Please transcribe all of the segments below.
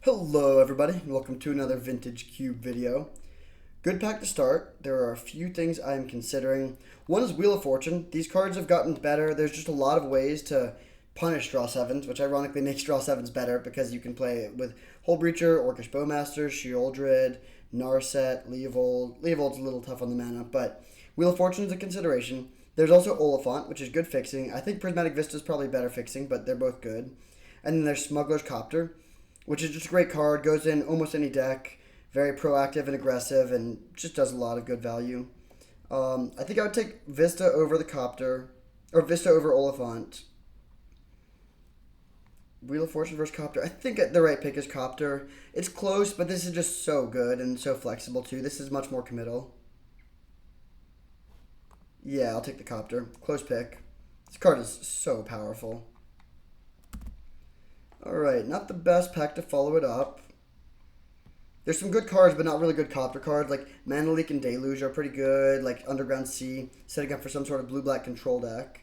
Hello everybody, and welcome to another Vintage Cube video. Good pack to start. There are a few things I am considering. One is Wheel of Fortune. These cards have gotten better. There's just a lot of ways to punish draw 7s, which ironically makes draw 7s better because you can play it with Hull Breacher, Orcish Bowmaster, Sheoldred, Narset, Leovold. Leovold's a little tough on the mana, but Wheel of Fortune is a consideration. There's also Oliphant, which is good fixing. I think Prismatic Vista is probably better fixing, but they're both good. And then there's Smuggler's Copter, which is just a great card, goes in almost any deck, very proactive and aggressive, and just does a lot of good value. I think I would take Vista over the Copter, or Vista over Oliphant. Wheel of Fortune versus Copter. I think the right pick is Copter. It's close, but this is just so good and so flexible too. This is much more committal. Yeah, I'll take the Copter. Close pick. This card is so powerful. Alright, not the best pack to follow it up. There's some good cards, but not really good Copter cards. Like Mana Leak and Deluge are pretty good. Like Underground Sea, setting up for some sort of blue-black control deck.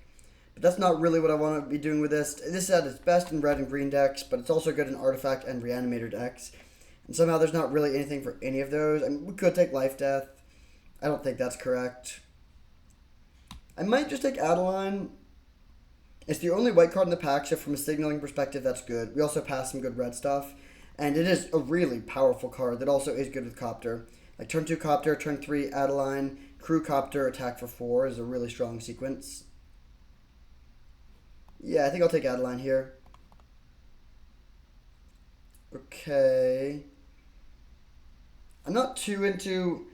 But that's not really what I want to be doing with this. This is at its best in red and green decks, but it's also good in Artifact and Reanimator decks. And somehow there's not really anything for any of those. I mean, we could take Life Death. I don't think that's correct. I might just take Adeline. It's the only white card in the pack, so from a signaling perspective, that's good. We also pass some good red stuff. And it is a really powerful card that also is good with Copter. Like turn 2 Copter, turn 3 Adeline, Crew Copter, attack for 4 is a really strong sequence. Yeah, I think I'll take Adeline here. Okay. I'm not too into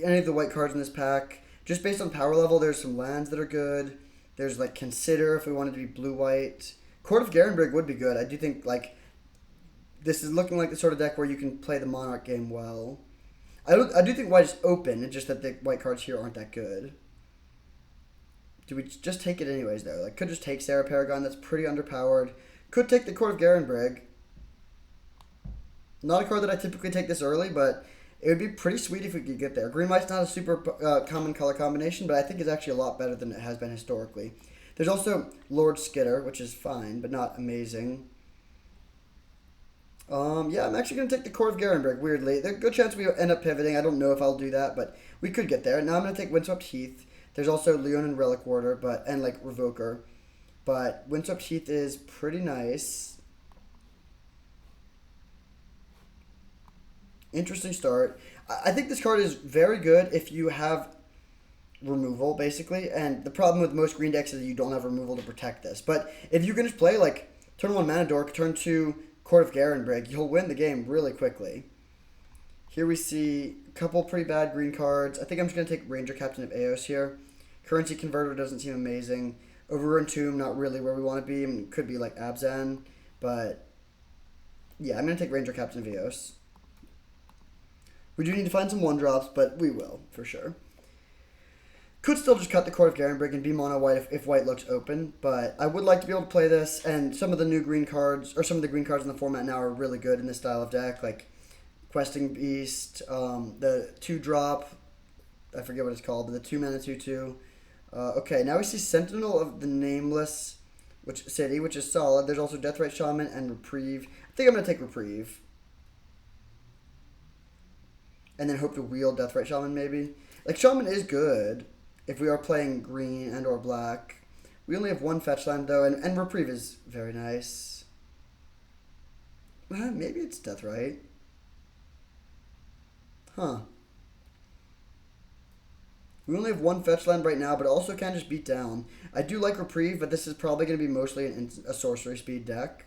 any of the white cards in this pack. Just based on power level, there's some lands that are good. There's like Consider if we wanted to be blue-white. Court of Garenbrig would be good. I do think like this is looking like the sort of deck where you can play the Monarch game well. I do think white is open. It's just that the white cards here aren't that good. Do we just take it anyways though? Like could just take Sarah Paragon. That's pretty underpowered. Could take the Court of Garenbrig. Not a card that I typically take this early, but it would be pretty sweet if we could get there. Green-white's not a super common color combination, but I think it's actually a lot better than it has been historically. There's also Lord Skitter, which is fine, but not amazing. Yeah, I'm actually going to take the Court of Garenbrig, weirdly. There's a good chance we end up pivoting. I don't know if I'll do that, but we could get there. Now I'm going to take Windswept Heath. There's also Leonin Relic Warder, and like Revoker. But Windswept Heath is pretty nice. Interesting start. I think this card is very good if you have removal, basically. And the problem with most green decks is that you don't have removal to protect this. But if you can just play, like, turn 1 Mana Dork, turn 2 Court of Garenbrig, you'll win the game really quickly. Here we see a couple pretty bad green cards. I think I'm just going to take Ranger Captain of Eos here. Currency Converter doesn't seem amazing. Overrun Tomb, not really where we want to be. I mean, it could be like Abzan. But, yeah, I'm going to take Ranger Captain of Eos. We do need to find some 1-drops, but we will, for sure. Could still just cut the Court of Garenbrig and be mono white if white looks open, but I would like to be able to play this, and some of the new green cards, or some of the green cards in the format now are really good in this style of deck, like Questing Beast, the 2-drop, I forget what it's called, but the 2-mana 2/2. Okay, now we see Sentinel of the Nameless City, which is solid. There's also Deathrite Shaman and Reprieve. I think I'm going to take Reprieve. And then hope to wheel Deathrite Shaman, maybe. Like, Shaman is good if we are playing green and or black. We only have 1 fetch land, though, and Reprieve is very nice. Maybe it's Deathrite. Huh. We only have 1 fetch land right now, but also can just beat down. I do like Reprieve, but this is probably going to be mostly a sorcery speed deck.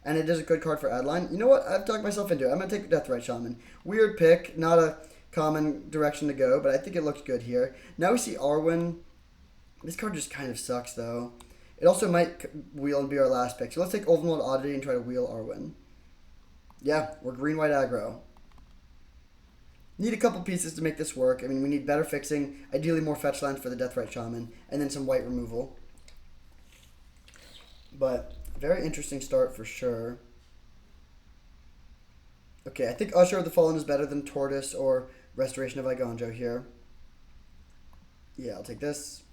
And it is a good card for Adeline. You know what? I've talked myself into it. I'm going to take Deathrite Shaman. Weird pick. Not a common direction to go, but I think it looks good here. Now we see Arwen. This card just kind of sucks, though. It also might wheel and be our last pick. So let's take Ulvenwald Oddity and try to wheel Arwen. Yeah, we're green-white aggro. Need a couple pieces to make this work. I mean, we need better fixing. Ideally more fetch lands for the Deathrite Shaman. And then some white removal. But very interesting start for sure. Okay, I think Usher of the Fallen is better than Tortoise or Restoration of Igonjo here. Yeah, I'll take this.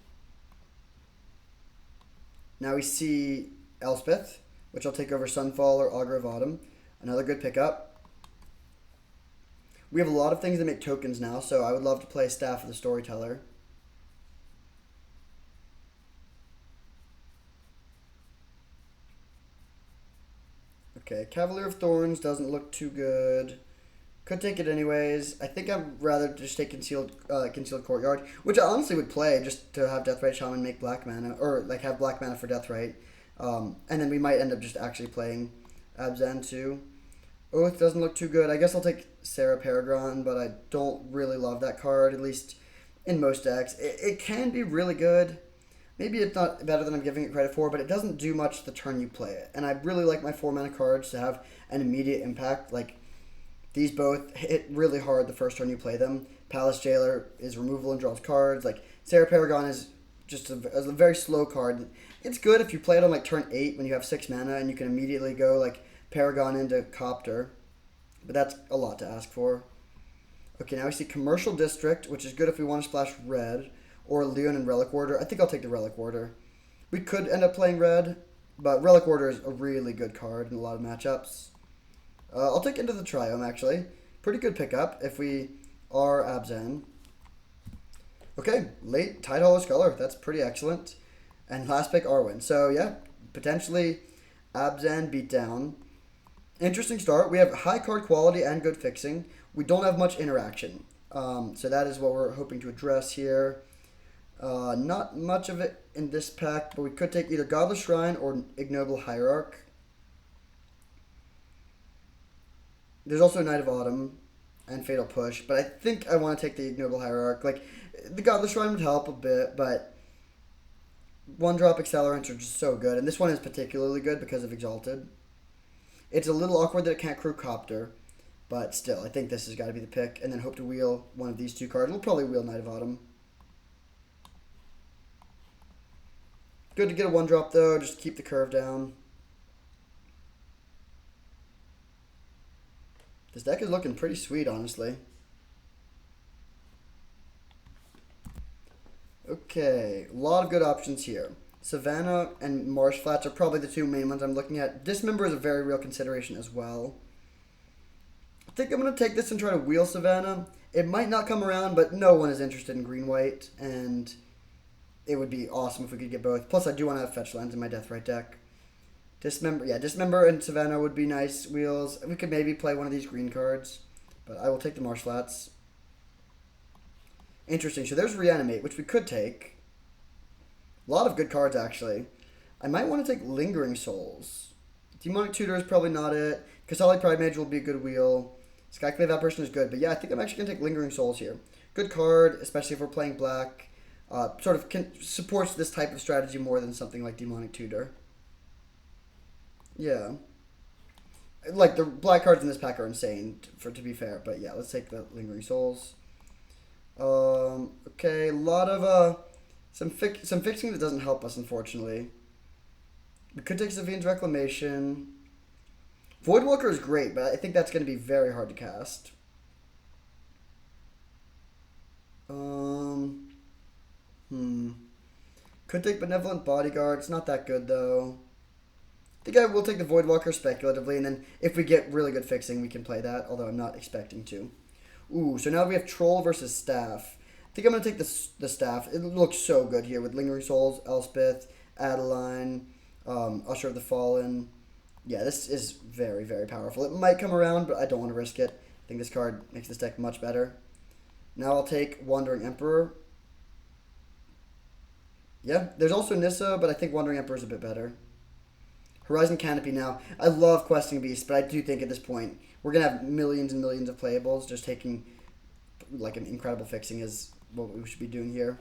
Now we see Elspeth, which I'll take over Sunfall or Augur of Autumn. Another good pickup. We have a lot of things that make tokens now, so I would love to play Staff of the Storyteller. Okay, Cavalier of Thorns doesn't look too good. Could take it anyways. I think I'd rather just take Concealed Courtyard, which I honestly would play just to have Deathrite Shaman make black mana, or like have black mana for Deathrite. And then we might end up just actually playing Abzan too. Oath doesn't look too good. I guess I'll take Sarah Peregrine, but I don't really love that card, at least in most decks. It can be really good. Maybe it's not better than I'm giving it credit for, but it doesn't do much the turn you play it. And I really like my 4-mana cards to have an immediate impact. Like, these both hit really hard the first turn you play them. Palace Jailer is removal and draws cards. Like, Sarah Paragon is just a very slow card. It's good if you play it on, like, turn 8 when you have 6 mana and you can immediately go, like, Paragon into Copter. But that's a lot to ask for. Okay, now we see Commercial District, which is good if we want to splash red. Or Leon and Relic Warder. I think I'll take the Relic Warder. We could end up playing red, but Relic Warder is a really good card in a lot of matchups. I'll take Into the Triome, actually. Pretty good pickup if we are Abzan. Okay, late Tidehollow Sculler. That's pretty excellent. And last pick, Arwen. So, yeah, potentially Abzan beatdown. Interesting start. We have high card quality and good fixing. We don't have much interaction. So that is what we're hoping to address here. Not much of it in this pack, but we could take either Godless Shrine or Ignoble Hierarch. There's also Knight of Autumn and Fatal Push, but I think I want to take the Ignoble Hierarch. Like, the Godless Shrine would help a bit, but one-drop accelerants are just so good, and this one is particularly good because of Exalted. It's a little awkward that it can't crew Copter, but still, I think this has got to be the pick, and then hope to wheel one of these two cards. We'll probably wheel Knight of Autumn. Good to get a one-drop, though, just to keep the curve down. This deck is looking pretty sweet, honestly. Okay, a lot of good options here. Savannah and Marsh Flats are probably the two main ones I'm looking at. Dismember is a very real consideration as well. I think I'm going to take this and try to wheel Savannah. It might not come around, but no one is interested in green-white, and it would be awesome if we could get both. Plus, I do want to have fetch lands in my Deathrite deck. Dismember and Savannah would be nice wheels. We could maybe play one of these green cards, but I will take the Marsh Flats. Interesting. So there's Reanimate, which we could take. A lot of good cards, actually. I might want to take Lingering Souls. Demonic Tutor is probably not it. Kasali Pride Mage will be a good wheel. Skyclave Apparition is good, but yeah, I think I'm actually going to take Lingering Souls here. Good card, especially if we're playing black. Sort of supports this type of strategy more than something like Demonic Tutor. Yeah. Like, the black cards in this pack are insane, to be fair. But yeah, let's take the Lingering Souls. Okay, a lot of, some fixing that doesn't help us, unfortunately. We could take Savine's Reclamation. Voidwalker is great, but I think that's going to be very hard to cast. Could take Benevolent Bodyguard. It's not that good, though. I think I will take the Voidwalker speculatively, and then if we get really good fixing, we can play that, although I'm not expecting to. Ooh, so now we have Troll versus Staff. I think I'm going to take the Staff. It looks so good here with Lingering Souls, Elspeth, Adeline, Usher of the Fallen. Yeah, this is very, very powerful. It might come around, but I don't want to risk it. I think this card makes this deck much better. Now I'll take Wandering Emperor. Yeah, there's also Nissa, but I think Wandering Emperor is a bit better. Horizon Canopy now. I love Questing Beast, but I do think at this point we're going to have millions and millions of playables. Just taking like an incredible fixing is what we should be doing here.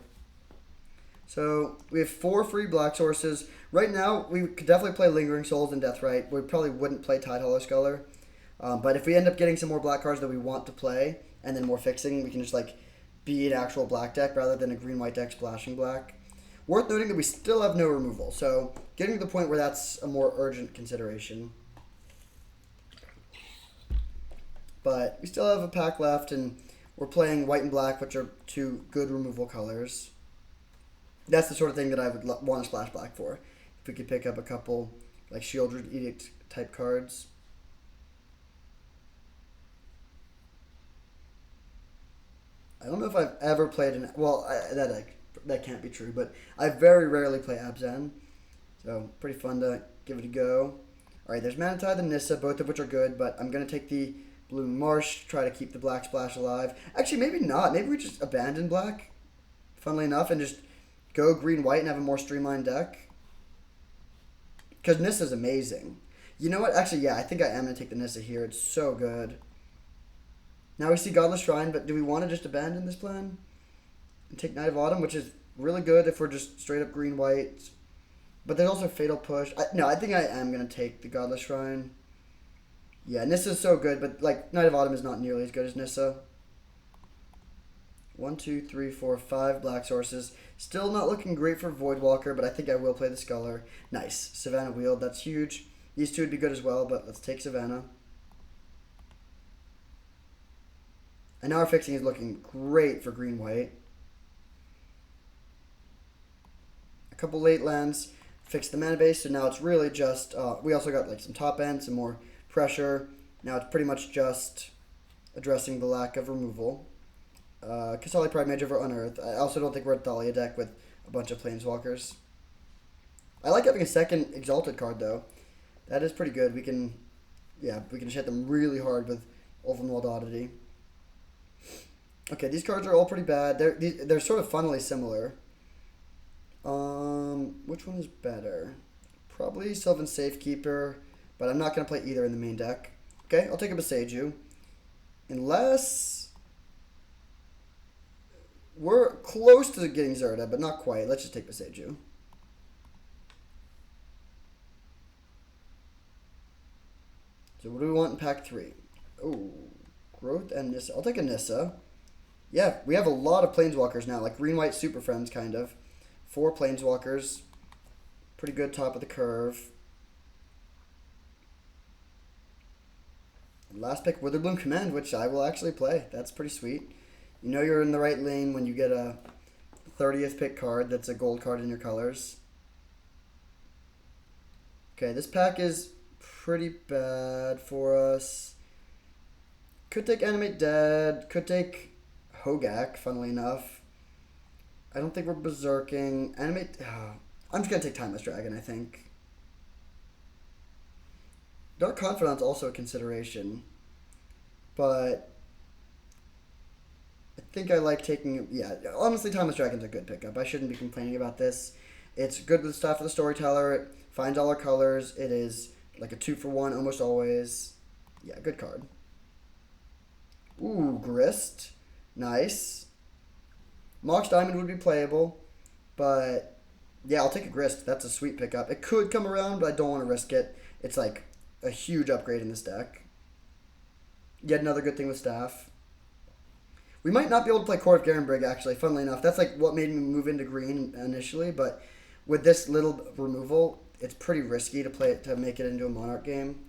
So we have 4 free black sources. Right now, we could definitely play Lingering Souls and Deathrite. We probably wouldn't play Tidehollow Sculler. But if we end up getting some more black cards that we want to play, and then more fixing, we can just like be an actual black deck rather than a green-white deck splashing black. Worth noting that we still have no removal, so getting to the point where that's a more urgent consideration. But we still have a pack left, and we're playing white and black, which are 2 good removal colors. That's the sort of thing that I would want to splash black for. If we could pick up a couple like Shieldred Edict type cards. if I've ever played an... Well, that can't be true, but I very rarely play Abzan. So, pretty fun to give it a go. Alright, there's Manatide and Nissa, both of which are good, but I'm going to take the Blue Marsh, try to keep the Black Splash alive. Actually, maybe not. Maybe we just abandon Black, funnily enough, and just go green-white and have a more streamlined deck. Because Nissa's amazing. You know what? Actually, yeah, I think I am going to take the Nissa here. It's so good. Now we see Godless Shrine, but do we want to just abandon this plan? And take Knight of Autumn, which is really good if we're just straight up green-white. But there's also Fatal Push. No, I think I am going to take the Godless Shrine. Yeah, Nissa's so good, but like Knight of Autumn is not nearly as good as Nissa. 1, 2, 3, 4, 5 black sources. Still not looking great for Voidwalker, but I think I will play the Sculler. Nice. Savannah Wield, that's huge. These two would be good as well, but let's take Savannah. And now our fixing is looking great for green-white. A couple late lands. Fix the mana base, so now it's really just... we also got like some top end, some more pressure. Now it's pretty much just addressing the lack of removal. Kasali Pride Mage over Unearth. I also don't think we're a Thalia deck with a bunch of Planeswalkers. I like having a second Exalted card, though. That is pretty good. We can just hit them really hard with Ulvenwald Oddity. Okay, these cards are all pretty bad. They're sort of funnily similar. Which one is better? Probably Sylvan Safekeeper, but I'm not going to play either in the main deck. Okay, I'll take a Boseiju. Unless... we're close to getting Zerda, but not quite. Let's just take Boseiju. So what do we want in pack 3? Oh, Growth and Nissa. I'll take a Nissa. Yeah, we have a lot of Planeswalkers now, like green-white Super Friends, kind of. 4 Planeswalkers. Pretty good top of the curve. Last pick, Witherbloom Command, which I will actually play. That's pretty sweet. You know you're in the right lane when you get a 30th pick card that's a gold card in your colors. Okay, this pack is pretty bad for us. Could take Animate Dead. Could take Hogak, funnily enough. I don't think we're berserking. Animate... I'm just going to take Timeless Dragon, I think. Dark Confidant's also a consideration. But... I think I like taking... Yeah, honestly, Timeless Dragon's a good pickup. I shouldn't be complaining about this. It's good with stuff for the Storyteller. It finds all our colors. It is like a 2-for-1 almost always. Yeah, good card. Ooh, Grist. Nice. Mox Diamond would be playable. But... yeah, I'll take a Grist. That's a sweet pickup. It could come around, but I don't want to risk it. It's like a huge upgrade in this deck. Yet another good thing with Staff. We might not be able to play Court of Garenbrig, actually, funnily enough. That's like what made me move into green initially, but with this little removal, it's pretty risky to play it to make it into a Monarch game.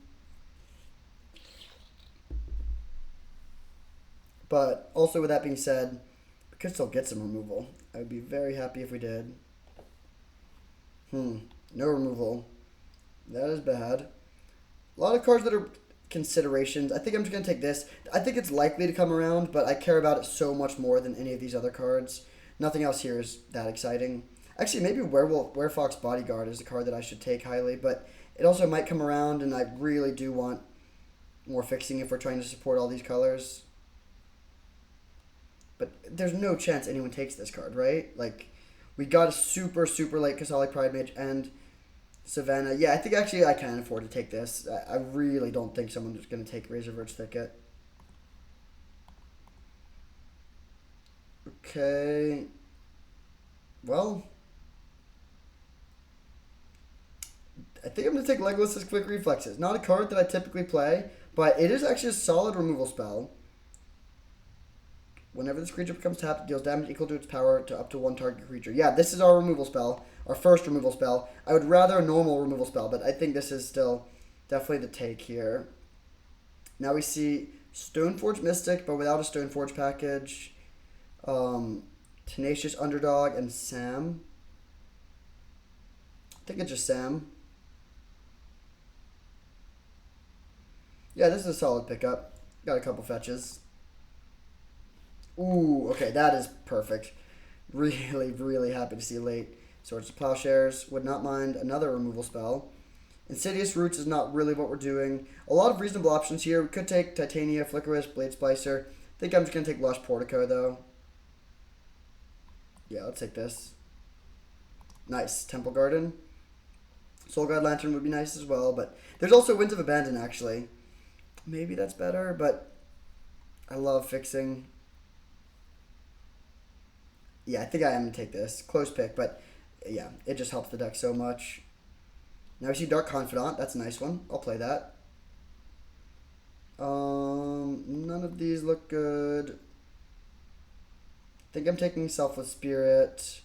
But also with that being said, we could still get some removal. I would be very happy if we did. No removal. That is bad. A lot of cards that are considerations. I think I'm just going to take this. I think it's likely to come around, but I care about it so much more than any of these other cards. Nothing else here is that exciting. Actually, maybe Werefox Bodyguard is a card that I should take highly, but it also might come around, and I really do want more fixing if we're trying to support all these colors. But there's no chance anyone takes this card, right? Like... we got a super, super late Kasali Pride Mage and Savannah. Yeah, I think actually I can afford to take this. I really don't think someone's going to take Razorverge Thicket. Okay. Well. I think I'm going to take Legolas's Quick Reflexes. Not a card that I typically play, but it is actually a solid removal spell. Whenever this creature becomes tapped, it deals damage equal to its power to up to 1 target creature. Yeah, this is our removal spell. Our first removal spell. I would rather a normal removal spell, but I think this is still definitely the take here. Now we see Stoneforge Mystic, but without a Stoneforge package. Tenacious Underdog and Sam. I think it's just Sam. Yeah, this is a solid pickup. Got a couple fetches. Ooh, okay, that is perfect. Really, really happy to see late. Swords to Plowshares. Would not mind another removal spell. Insidious Roots is not really what we're doing. A lot of reasonable options here. We could take Titania, Flickerwisp, Blade Splicer. I think I'm just going to take Lush Portico, though. Yeah, let's take this. Nice. Temple Garden. Soul Guide Lantern would be nice as well, but there's also Winds of Abandon, actually. Maybe that's better, but I love fixing. Yeah, I think I am going to take this. Close pick, but yeah, it just helps the deck so much. Now we see Dark Confidant. That's a nice one. I'll play that. None of these look good. I think I'm taking Selfless Spirit.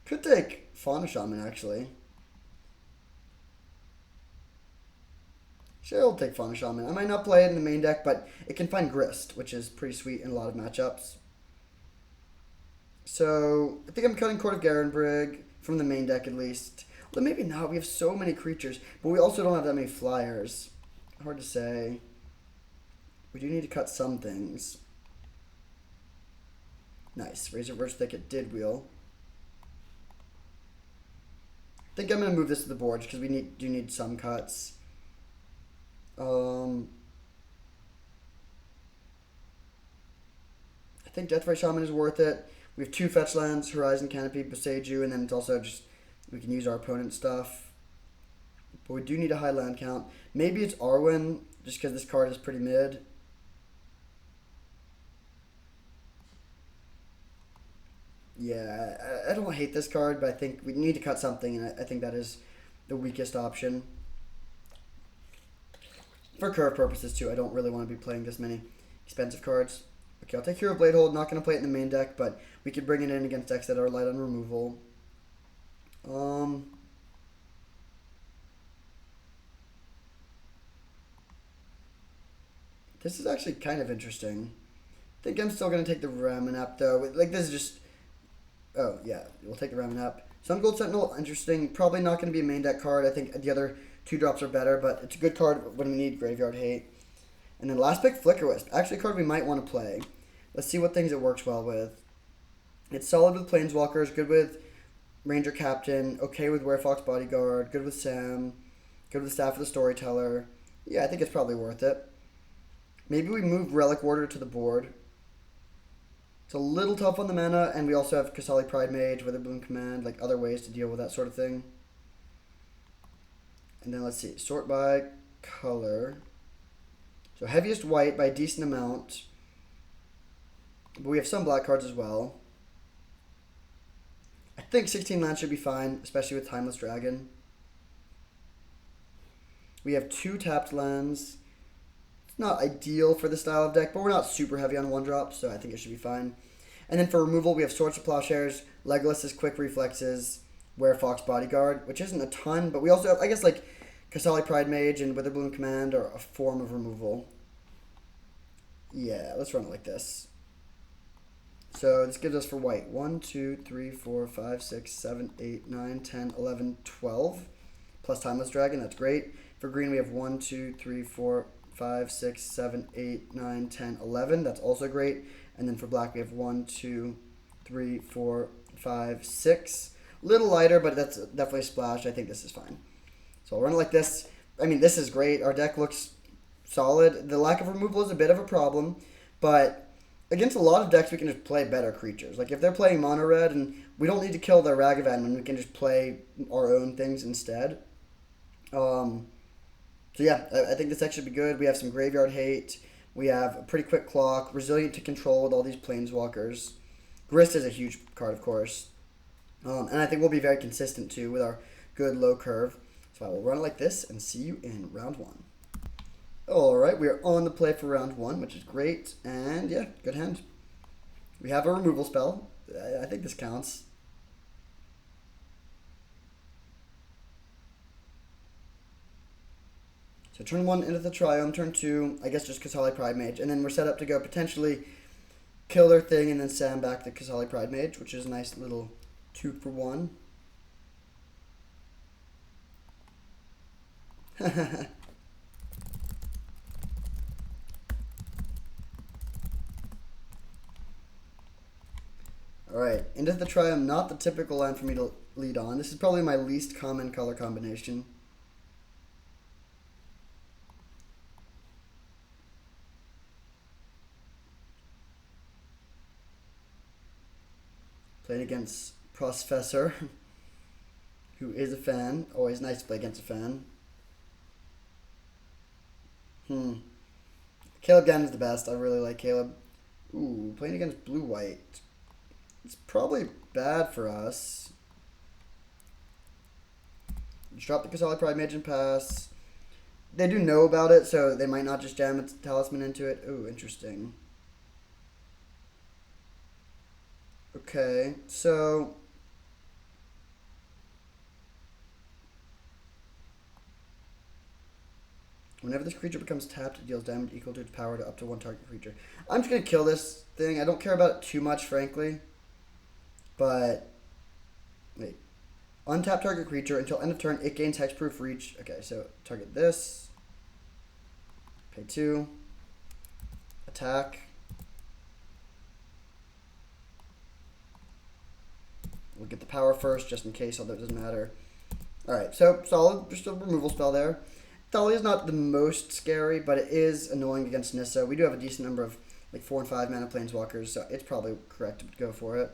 Could take Fauna Shaman, actually. Sure, I'll take Fauna Shaman. I might not play it in the main deck, but it can find Grist, which is pretty sweet in a lot of matchups. So, I think I'm cutting Court of Garenbrig from the main deck at least. Well, maybe not. We have so many creatures, but we also don't have that many flyers. Hard to say. We do need to cut some things. Nice. Razorverse Thicket did wheel. I think I'm going to move this to the board because we do need some cuts. I think Deathray Shaman is worth it. We have 2 fetch lands, Horizon Canopy, Boseiju, and then it's also just, we can use our opponent's stuff. But we do need a high land count. Maybe it's Arwen, just because this card is pretty mid. Yeah, I don't hate this card, but I think we need to cut something, and I think that is the weakest option. For curve purposes, too, I don't really want to be playing this many expensive cards. Okay, I'll take Hero Bladehold. Not going to play it in the main deck, but we could bring it in against decks that are light on removal. This is actually kind of interesting. I think I'm still going to take the Ramanap, though. Like, this is just... Oh, yeah, we'll take the Ramanap. Sun Gold Sentinel, interesting. Probably not going to be a main deck card. I think the other 2 drops are better, but it's a good card when we need Graveyard Hate. And then last pick, Flickerwisp. Actually a card we might want to play. Let's see what things it works well with. It's solid with Planeswalkers, good with Ranger Captain, okay with Werefox Bodyguard, good with Sam, good with Staff of the Storyteller. Yeah, I think it's probably worth it. Maybe we move Relic Warder to the board. It's a little tough on the mana, and we also have Kasali Pride Mage, Witherbloom Command, like other ways to deal with that sort of thing. And then let's see, sort by color. So heaviest white by a decent amount. But we have some black cards as well. I think 16 lands should be fine, especially with Timeless Dragon. We have 2 tapped lands. It's not ideal for the style of deck, but we're not super heavy on 1-drop, so I think it should be fine. And then for removal, we have Swords to Plowshares, Legolas's Quick Reflexes, Werefox Bodyguard, which isn't a ton, but we also have, I guess, like Kasali Pride Mage and Witherbloom Command are a form of removal. Yeah, let's run it like this. So this gives us for white 1, 2, 3, 4, 5, 6, 7, 8, 9, 10, 11, 12. Plus Timeless Dragon, that's great. For green, we have 1, 2, 3, 4, 5, 6, 7, 8, 9, 10, 11. That's also great. And then for black, we have 1, 2, 3, 4, 5, 6. Little lighter, but that's definitely a splash. I think this is fine. So I'll run it like this. I mean, this is great. Our deck looks solid. The lack of removal is a bit of a problem, but against a lot of decks, we can just play better creatures. Like, if they're playing mono red, and we don't need to kill their Ragavan when we can just play our own things instead. So yeah, I think this deck should be good. We have some Graveyard Hate. We have a pretty quick clock. Resilient to control with all these Planeswalkers. Grist is a huge card, of course. And I think we'll be very consistent, too, with our good low curve. So I will run it like this and see you in round 1. Alright, we are on the play for round 1, which is great. And yeah, good hand. We have a removal spell. I think this counts. So turn 1 into the Triome, turn 2, I guess just Kasali Pride Mage. And then we're set up to go potentially kill their thing and then Sam back the Kasali Pride Mage, which is a nice little 2 for 1. Alright, into the Triumph, not the typical land for me to lead on. This is probably my least common color combination. Playing against Prosfessor, who is a fan. Always nice to play against a fan. Caleb Gann is the best. I really like Caleb. Ooh, playing against blue-white. It's probably bad for us. Just drop the Casali Pride Mage and pass. They do know about it, so they might not just jam its Talisman into it. Ooh, interesting. Okay, so... Whenever this creature becomes tapped, it deals damage equal to its power to up to one target creature. I'm just going to kill this thing. I don't care about it too much, frankly. But... Wait. Untap target creature. Until end of turn, it gains hexproof reach. Okay, so target this. Pay 2. Attack. We'll get the power first, just in case, although it doesn't matter. Alright, so solid. Just a removal spell there. Thalia is not the most scary, but it is annoying against Nissa. We do have a decent number of like 4 and 5 mana planeswalkers, so it's probably correct to go for it.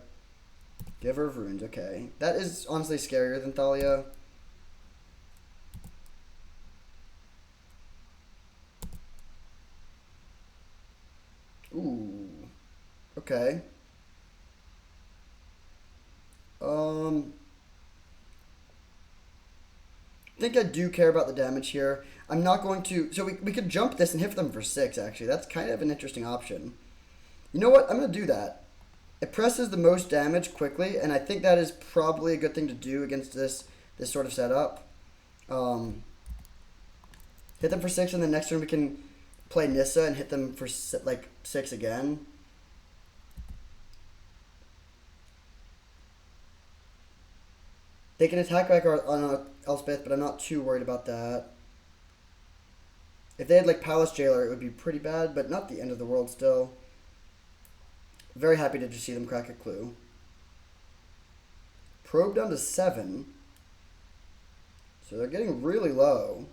Giver of Runes, okay. That is honestly scarier than Thalia. Ooh. Okay. I think I do care about the damage here. I'm not going to... So we could jump this and hit them for 6, actually. That's kind of an interesting option. You know what? I'm going to do that. It presses the most damage quickly, and I think that is probably a good thing to do against this sort of setup. Hit them for 6, and then next turn we can play Nissa and hit them for like 6 again. They can attack back on Elspeth, but I'm not too worried about that. If they had like Palace Jailer, it would be pretty bad, but not the end of the world still. Very happy to just see them crack a clue. Probe down to 7. So they're getting really low.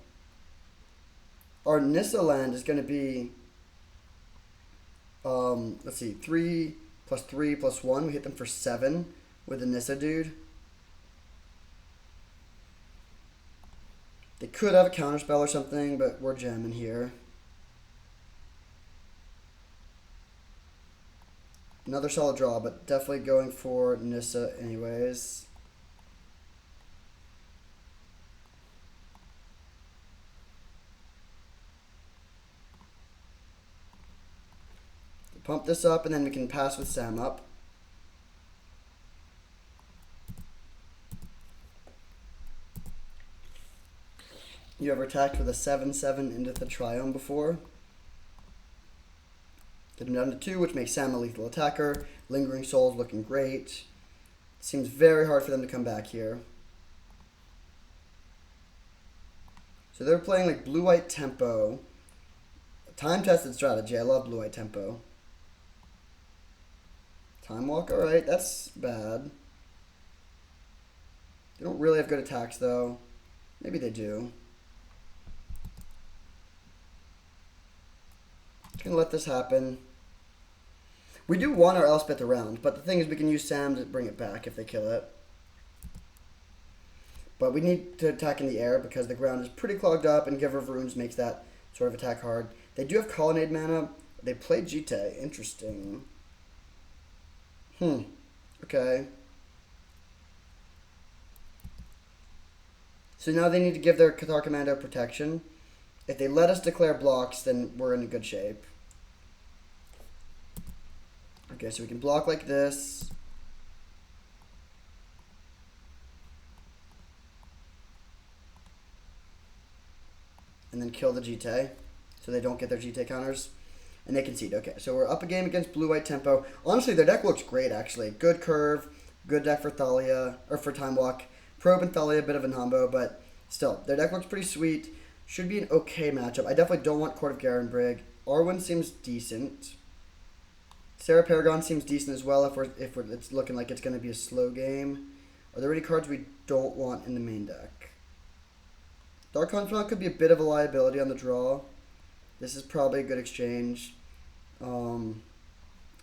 Our Nissa land is going to be, let's see, 3 plus 3 plus 1. We hit them for 7 with the Nissa dude. They could have a counterspell or something, but we're jamming here. Another solid draw, but definitely going for Nissa anyways. Pump this up, and then we can pass with Sam up. You ever attacked with a 7/7 into the Triome before? Get him down to 2, which makes Sam a lethal attacker. Lingering Soul's looking great. Seems very hard for them to come back here. So they're playing like blue-white tempo. Time-tested strategy. I love blue-white tempo. Time Walk, alright, that's bad. They don't really have good attacks though. Maybe they do. Just gonna let this happen. We do want our Elspeth around, but the thing is we can use Sam to bring it back if they kill it. But we need to attack in the air because the ground is pretty clogged up, and Giver of Runes makes that sort of attack hard. They do have Colonnade mana. They play Jite. Interesting. Okay. So now they need to give their Cathar Commando protection. If they let us declare blocks, then we're in a good shape. Okay, so we can block like this. And then kill the Jite, so they don't get their Jite counters. And they concede. Okay, so we're up a game against blue-white tempo. Honestly, their deck looks great, actually. Good curve, good deck for Thalia, or for Time Walk. Probe and Thalia, a bit of a combo, but still, their deck looks pretty sweet. Should be an okay matchup. I definitely don't want Court of Garenbrig. Arwen seems decent. Sarah Paragon seems decent as well it's looking like it's going to be a slow game. Are there any cards we don't want in the main deck? Dark Confidant could be a bit of a liability on the draw. This is probably a good exchange. And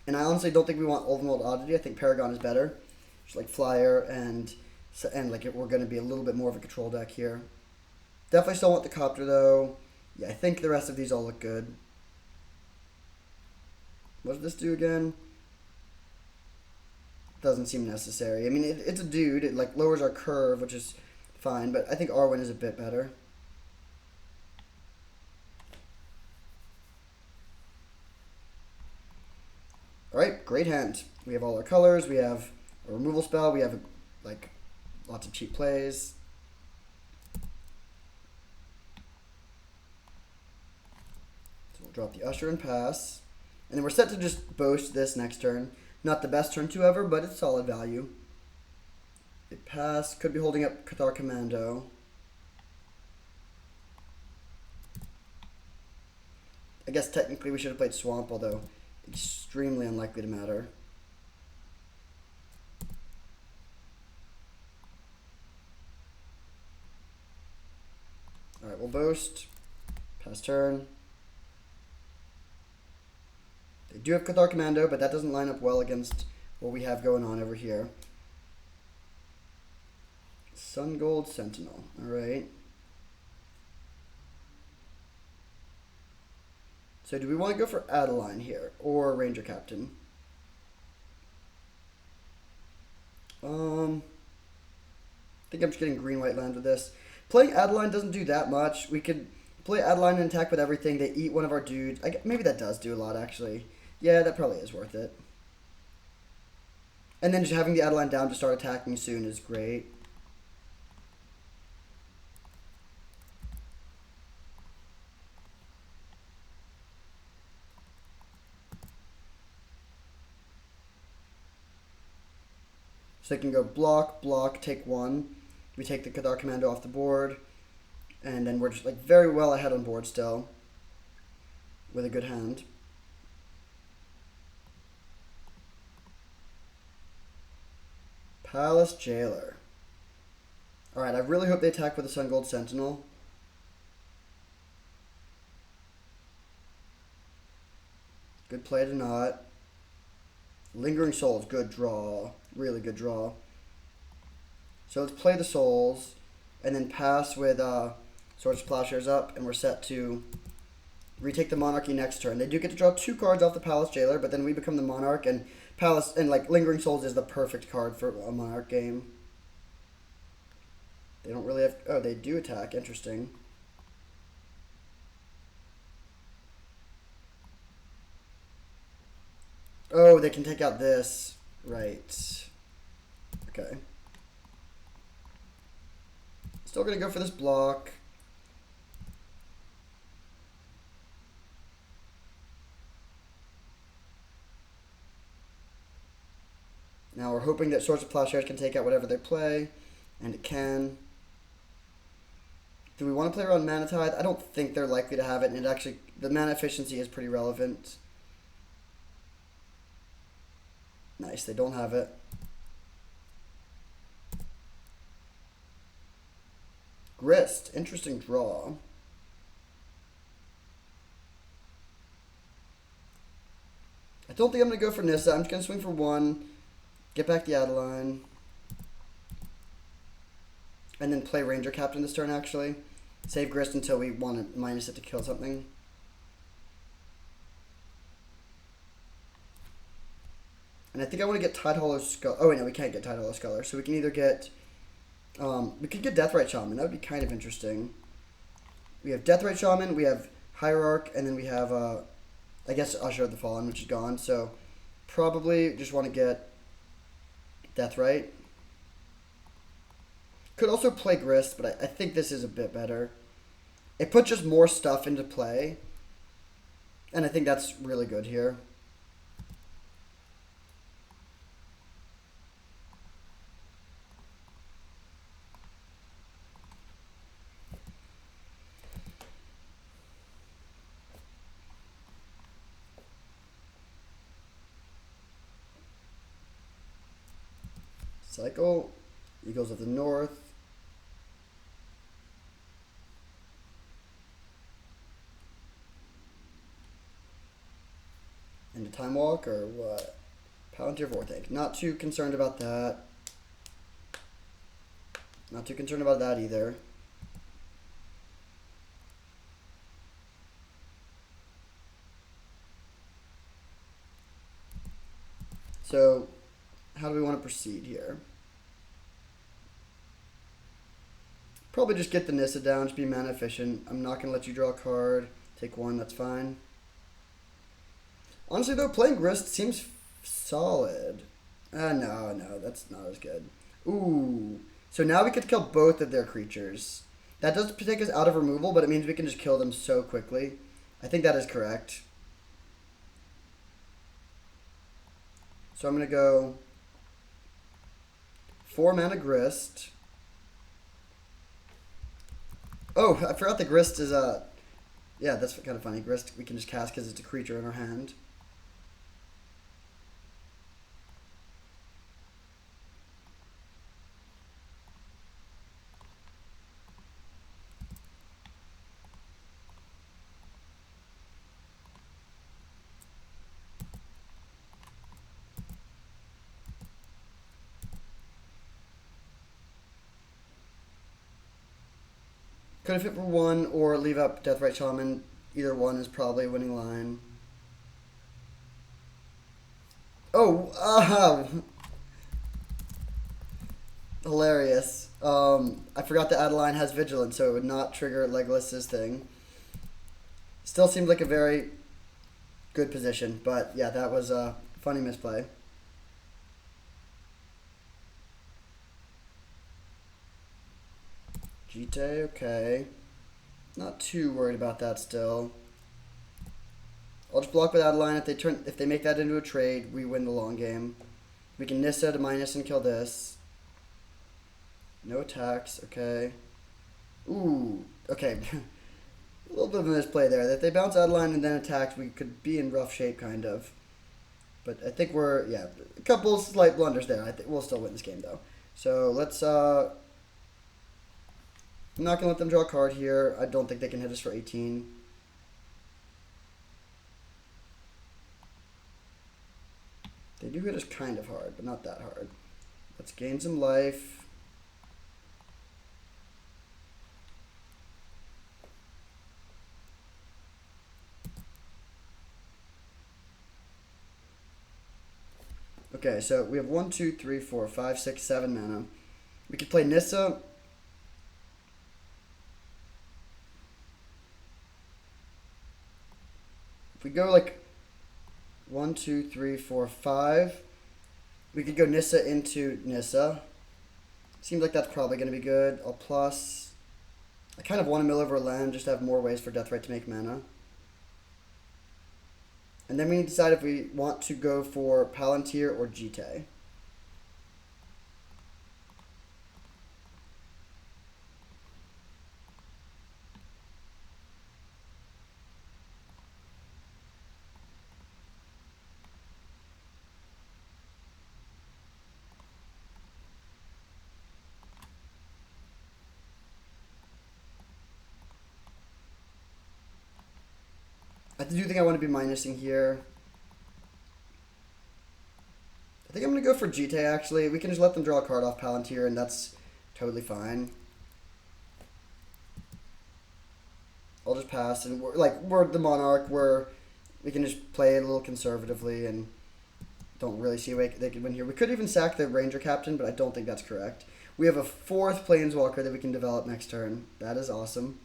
I honestly don't think we want Ultimate Oddity. I think Paragon is better. Just like Flyer and like we're going to be a little bit more of a control deck here. Definitely still want the Copter though. Yeah, I think the rest of these all look good. What does this do again? Doesn't seem necessary. I mean, it's a dude. It like lowers our curve, which is fine, but I think Arwen is a bit better. Alright, great hand. We have all our colors. We have a removal spell. We have like lots of cheap plays. So we'll drop the Usher and pass. And then we're set to just boast this next turn. Not the best turn 2 ever, but it's solid value. It pass. Could be holding up Cathar Commando. I guess technically we should have played Swamp, although extremely unlikely to matter. Alright, we'll boast. Pass turn. They do have Cathar Commando, but that doesn't line up well against what we have going on over here. Sun Gold Sentinel. Alright. So do we want to go for Adeline here or Ranger Captain? I think I'm just getting green-white land with this. Playing Adeline doesn't do that much. We could play Adeline and attack with everything. They eat one of our dudes. Maybe that does do a lot, actually. Yeah, that probably is worth it. And then just having the Adeline down to start attacking soon is great. So they can go block, block, take 1. We take the Cathar Commando off the board. And then we're just like very well ahead on board still. With a good hand. Palace Jailer. Alright, I really hope they attack with the Sun Gold Sentinel. Good play to not. Lingering Souls, good draw. Really good draw. So let's play the Souls, and then pass with Swords to Plowshares up, and we're set to retake the Monarchy next turn. They do get to draw 2 cards off the Palace Jailer, but then we become the Monarch, and like Lingering Souls is the perfect card for a Monarch game. They don't really have... Oh, they do attack. Interesting. Oh, they can take out this. Right. Okay. Still going to go for this block. Now we're hoping that Swords of Plowshares can take out whatever they play, and it can. Do we want to play around Mana Tithe? I don't think they're likely to have it, and it actually, the mana efficiency is pretty relevant. Nice, they don't have it. Grist, interesting draw. I don't think I'm going to go for Nissa. I'm just going to swing for 1, get back the Adeline, and then play Ranger Captain this turn, actually. Save Grist until we want to minus it to kill something. And I think I want to get Tidehollow Skull. Oh, wait, no, we can't get Tidehollow Sculler. So we can either get... we could get Deathrite Shaman. That would be kind of interesting. We have Deathrite Shaman, we have Hierarch, and then we have, I guess, Usher of the Fallen, which is gone. So probably just want to get Deathrite. Could also play Grist, but I think this is a bit better. It puts just more stuff into play. And I think that's really good here. Cycle. Eagles of the North. Into Time Walk or what? Palantir Vortank. Not too concerned about that. Not too concerned about that either. So, how do we want to proceed here? Probably just get the Nissa down, just be mana efficient. I'm not going to let you draw a card. Take one, that's fine. Honestly, though, playing Grist seems solid. No, that's not as good. Ooh. So now we could kill both of their creatures. That does take us out of removal, but it means we can just kill them so quickly. I think that is correct. So I'm going to go 4 mana Grist. Oh, I forgot the Grist is yeah, that's kind of funny. Grist we can just cast because it's a creature in our hand. Could have hit for 1 or leave up Deathrite Shaman. Either one is probably a winning line. Oh, hilarious. I forgot that Adeline has Vigilance, so it would not trigger Legolas's thing. Still seemed like a very good position, but yeah, that was a funny misplay. Jite, okay. Not too worried about that still. I'll just block with Adeline. If they make that into a trade, we win the long game. We can Nissa to minus and kill this. No attacks, okay. Ooh, okay. A little bit of a misplay there. If they bounce Adeline and then attacked, we could be in rough shape, kind of. But I think we're, yeah, a couple slight blunders there. I think we'll still win this game, though. So let's, I'm not going to let them draw a card here. I don't think they can hit us for 18. They do hit us kind of hard, but not that hard. Let's gain some life. Okay, so we have 1, 2, 3, 4, 5, 6, 7 mana. We could play Nissa. If we go like 1, 2, 3, 4, 5, we could go Nissa into Nissa. Seems like that's probably going to be good. I'll plus. I kind of want to mill over a land just to have more ways for Deathrite to make mana. And then we need to decide if we want to go for Palantir or Jite. I do think I want to be minusing here. I think I'm going to go for Jite, actually. We can just let them draw a card off Palantir, and that's totally fine. I'll just pass, and we're the Monarch, we can just play it a little conservatively, and don't really see a way they could win here. We could even sack the Ranger Captain, but I don't think that's correct. We have a 4th Planeswalker that we can develop next turn. That is awesome.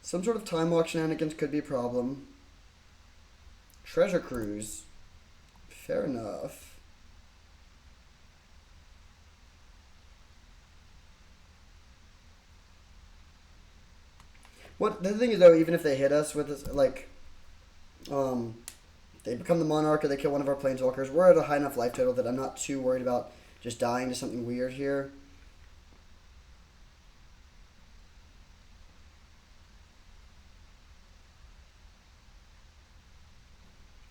Some sort of Time Walk shenanigans could be a problem. Treasure Cruise. Fair enough. What the thing is though, even if they hit us with this, they become the Monarch or they kill one of our Planeswalkers, we're at a high enough life total that I'm not too worried about just dying to something weird here.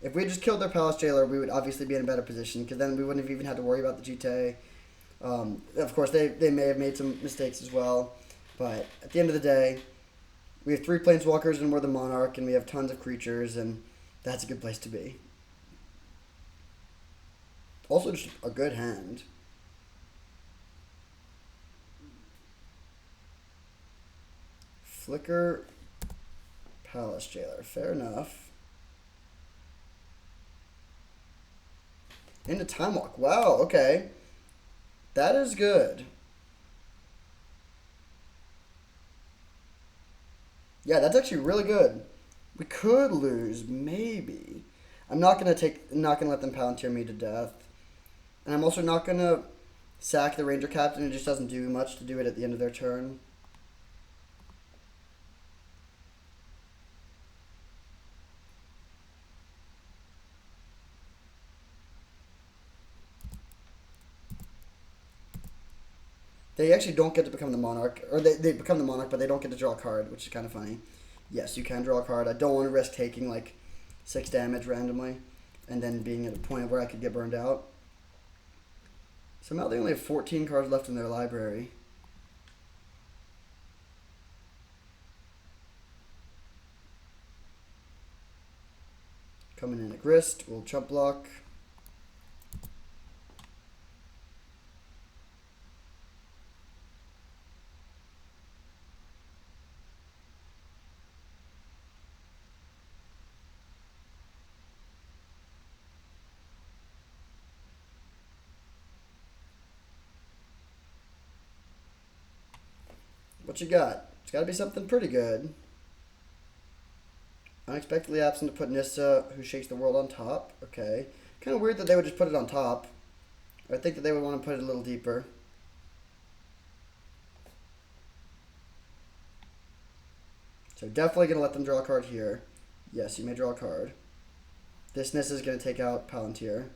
If we just killed their Palace Jailer, we would obviously be in a better position because then we wouldn't have even had to worry about the GTA. Of course, they may have made some mistakes as well, but at the end of the day, we have 3 Planeswalkers and we're the Monarch, and we have tons of creatures, and that's a good place to be. Also, just a good hand. Flicker, Palace Jailer. Fair enough. Into Time Walk. Wow, okay. That is good. Yeah, that's actually really good. We could lose, maybe. I'm not gonna let them Palantir me to death. And I'm also not gonna sack the Ranger Captain. It just doesn't do much to do it at the end of their turn. They actually don't get to become the Monarch. Or they become the Monarch, but they don't get to draw a card, which is kind of funny. Yes, you can draw a card. I don't want to risk taking, like, 6 damage randomly and then being at a point where I could get burned out. So now they only have 14 cards left in their library. Coming in a Grist. We'll chump block. What you got? It's got to be something pretty good. Unexpectedly absent to put Nissa, who shakes the world on top. Okay. Kind of weird that they would just put it on top. I think that they would want to put it a little deeper. So definitely going to let them draw a card here. Yes, you may draw a card. This Nissa is going to take out Palantir.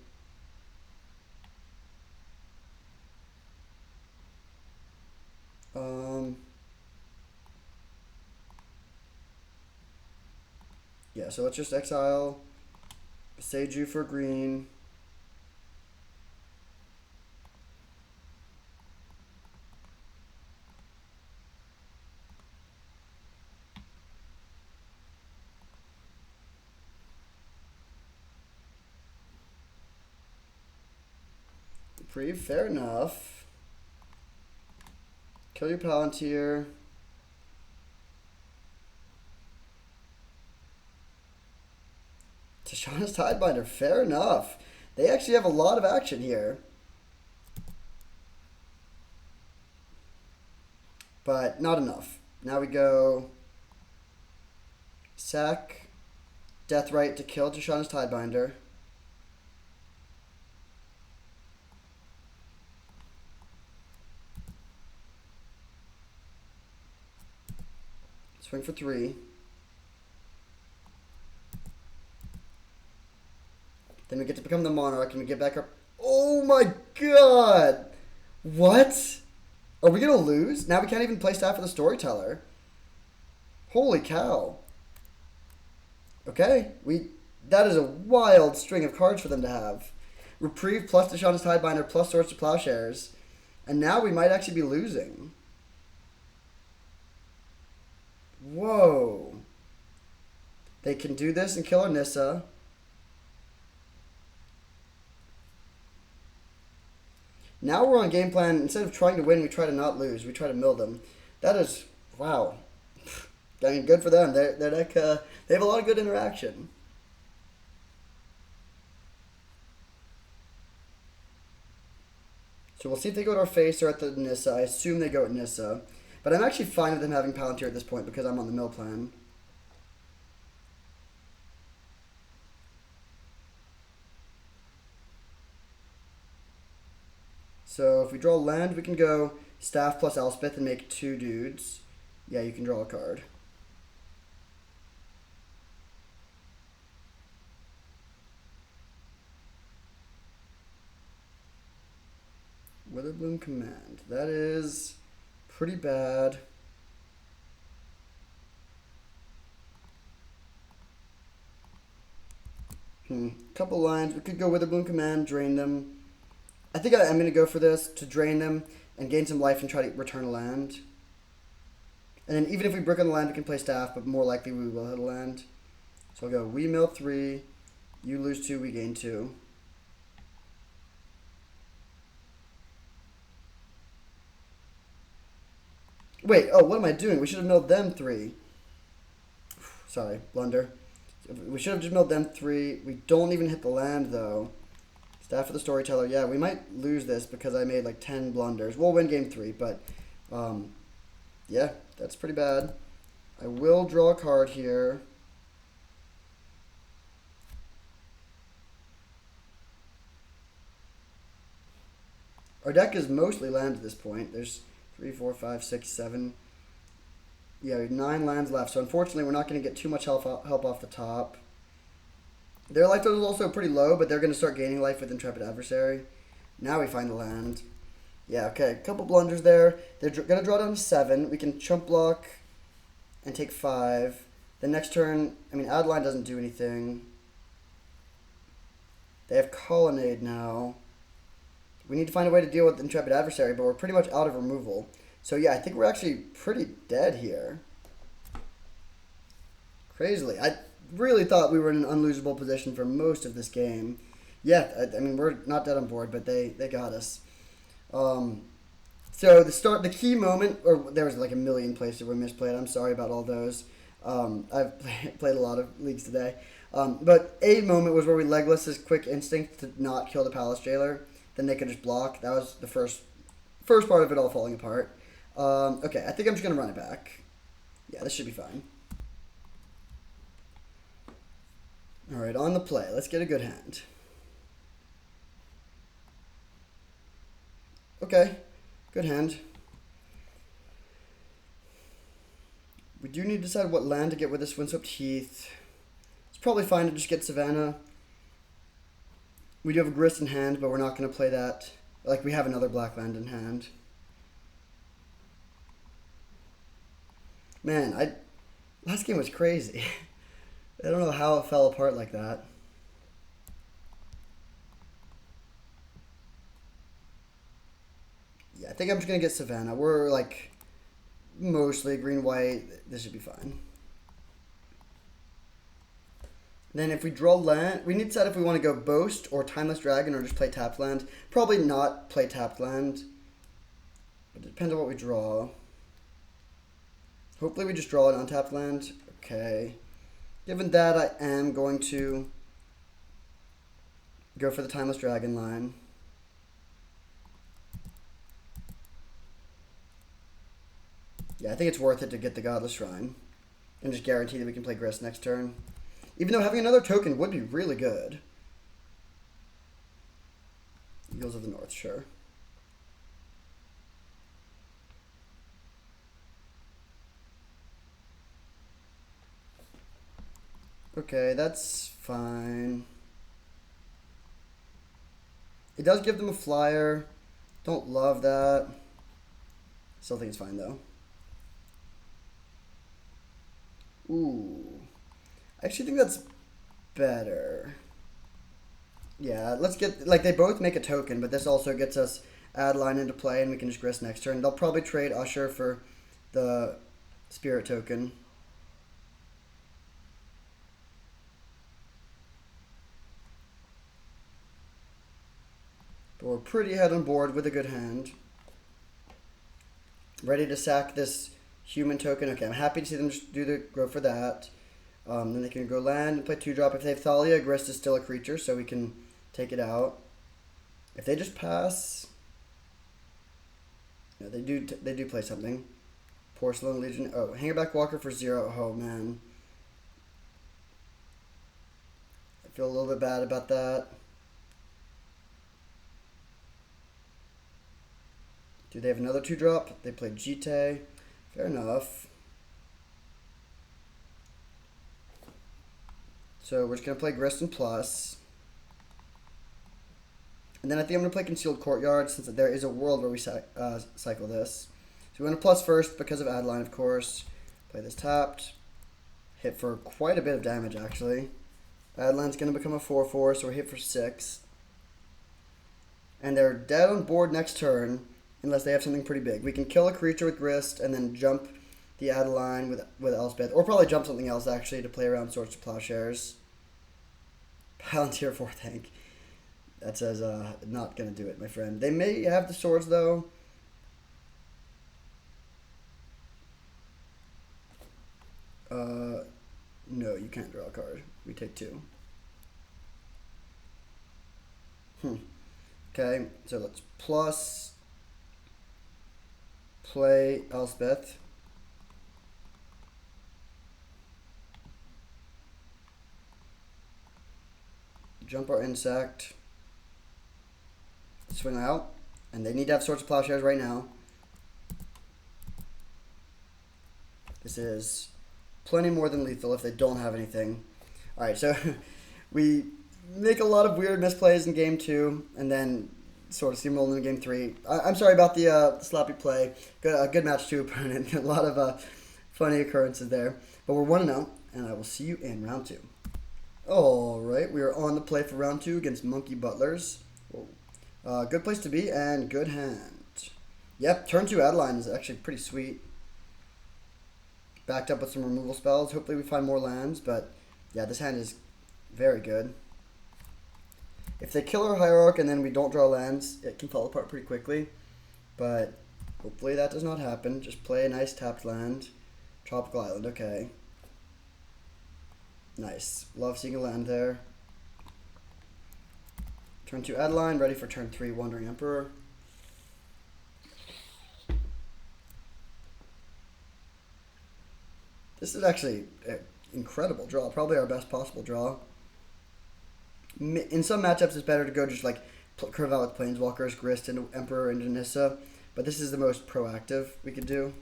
Yeah, so let's just exile Seiju for green. Reprieve, fair enough. Kill your Palantir. Tishana's Tidebinder, fair enough. They actually have a lot of action here. But not enough. Now we go sack Deathrite to kill Tishana's Tidebinder. Swing for 3. Then we get to become the Monarch and we get back up. Oh my god! What? Are we going to lose? Now we can't even play Staff of the Storyteller. Holy cow. Okay. That is a wild string of cards for them to have. Reprieve plus Tishana's Tidebinder plus Swords to Plowshares. And now we might actually be losing. Whoa. They can do this and kill our Nissa. Now we're on game plan. Instead of trying to win, we try to not lose. We try to mill them. That is, wow. I mean, good for them. They're like, they have a lot of good interaction. So we'll see if they go to our face or at the Nissa. I assume they go at Nissa. But I'm actually fine with them having Palantir at this point because I'm on the mill plan. So if we draw land, we can go Staff plus Elspeth and make 2 dudes. Yeah, you can draw a card. Witherbloom Command. That is pretty bad. Couple lines. We could go Witherbloom Command, drain them. I think I'm going to go for this to drain them and gain some life and try to return a land. And then even if we brick on the land, we can play Staff, but more likely we will hit a land. So I'll go, we mill 3, you lose 2, we gain 2. Wait, oh, what am I doing? We should have milled them 3. Sorry, blunder. We should have just milled them 3. We don't even hit the land, though. Staff of the Storyteller. Yeah, we might lose this because I made like 10 blunders. We'll win game 3, but yeah, that's pretty bad. I will draw a card here. Our deck is mostly land at this point. There's 3, 4, 5, 6, 7. Yeah, we have 9 lands left. So unfortunately, we're not going to get too much help off the top. Their life total is also pretty low, but they're going to start gaining life with Intrepid Adversary. Now we find the land. Yeah, okay, a couple blunders there. They're going to draw down to 7. We can chump block and take 5. The next turn, I mean, Adeline doesn't do anything. They have Colonnade now. We need to find a way to deal with Intrepid Adversary, but we're pretty much out of removal. So yeah, I think we're actually pretty dead here. Crazily. I really thought we were in an unlosable position for most of this game. Yeah, I mean, we're not dead on board, but they got us. So the key moment, or there was like a million places where we misplayed. I'm sorry about all those. I've played a lot of leagues today. But a moment was where we Legolas's quick instinct to not kill the Palace Jailer. Then they could just block. That was the first part of it all falling apart. Okay, I think I'm just going to run it back. Yeah, this should be fine. Alright, on the play. Let's get a good hand. Okay, good hand. We do need to decide what land to get with this Windswept Heath. It's probably fine to just get Savannah. We do have a Grist in hand, but we're not going to play that. Like, we have another black land in hand. Man, last game was crazy. I don't know how it fell apart like that. Yeah, I think I'm just going to get Savannah. We're, like, mostly green-white. This should be fine. Then if we draw land, we need to decide if we want to go Boast or Timeless Dragon or just play tapped land. Probably not play tapped land. But it depends on what we draw. Hopefully we just draw an untapped land. Okay. Given that, I am going to go for the Timeless Dragon line. Yeah, I think it's worth it to get the Godless Shrine. And just guarantee that we can play Grist next turn. Even though having another token would be really good. Eagles of the North, sure. Okay, that's fine. It does give them a flyer. Don't love that. Still think it's fine, though. Ooh. I actually think that's better. Yeah, let's get, like, they both make a token, but this also gets us Adeline into play, and we can just Grist next turn. They'll probably trade Usher for the Spirit token. But we're pretty ahead on board with a good hand. Ready to sack this human token. Okay, I'm happy to see them just go for that. Then they can go land and play 2-drop. If they have Thalia, Grist is still a creature, so we can take it out. If they just pass, yeah, they do play something. Porcelain Legion. Oh, Hangerback Walker for 0. Oh man, I feel a little bit bad about that. Do they have another 2-drop? They play Jite. Fair enough. So we're just going to play Grist and Plus. And then I think I'm going to play Concealed Courtyard since there is a world where we cycle this. So we want to Plus first because of Adeline, of course. Play this tapped. Hit for quite a bit of damage, actually. Adeline's going to become a 4/4, so we're hit for 6. And they're dead on board next turn, unless they have something pretty big. We can kill a creature with Grist and then jump the Adeline with Elspeth. Or probably jump something else, actually, to play around Swords to Plowshares. Palantir 4 tank. That says, not going to do it, my friend. They may have the swords, though. No, you can't draw a card. We take 2. Okay, so let's plus play Elspeth. Jump our insect. Swing out. And they need to have Swords of Plowshares right now. This is plenty more than lethal if they don't have anything. Alright, so we make a lot of weird misplays in game 2, and then sort of steamroll in game 3. I'm sorry about the sloppy play. Good match 2 opponent. A lot of funny occurrences there. But we're 1-0, and I will see you in round 2. Alright, we are on the play for round 2 against Monkey Butlers. Good place to be, and good hand. Yep, turn 2 Adeline is actually pretty sweet. Backed up with some removal spells. Hopefully we find more lands, but yeah, this hand is very good. If they kill our Hierarch and then we don't draw lands, it can fall apart pretty quickly. But hopefully that does not happen. Just play a nice tapped land. Tropical Island, okay. Nice. Love seeing a land there. Turn 2 Adeline, ready for turn 3 Wandering Emperor. This is actually an incredible draw. Probably our best possible draw. In some matchups, it's better to go just like curve out with Planeswalkers, Grist, and Emperor, and Nissa. But this is the most proactive we could do.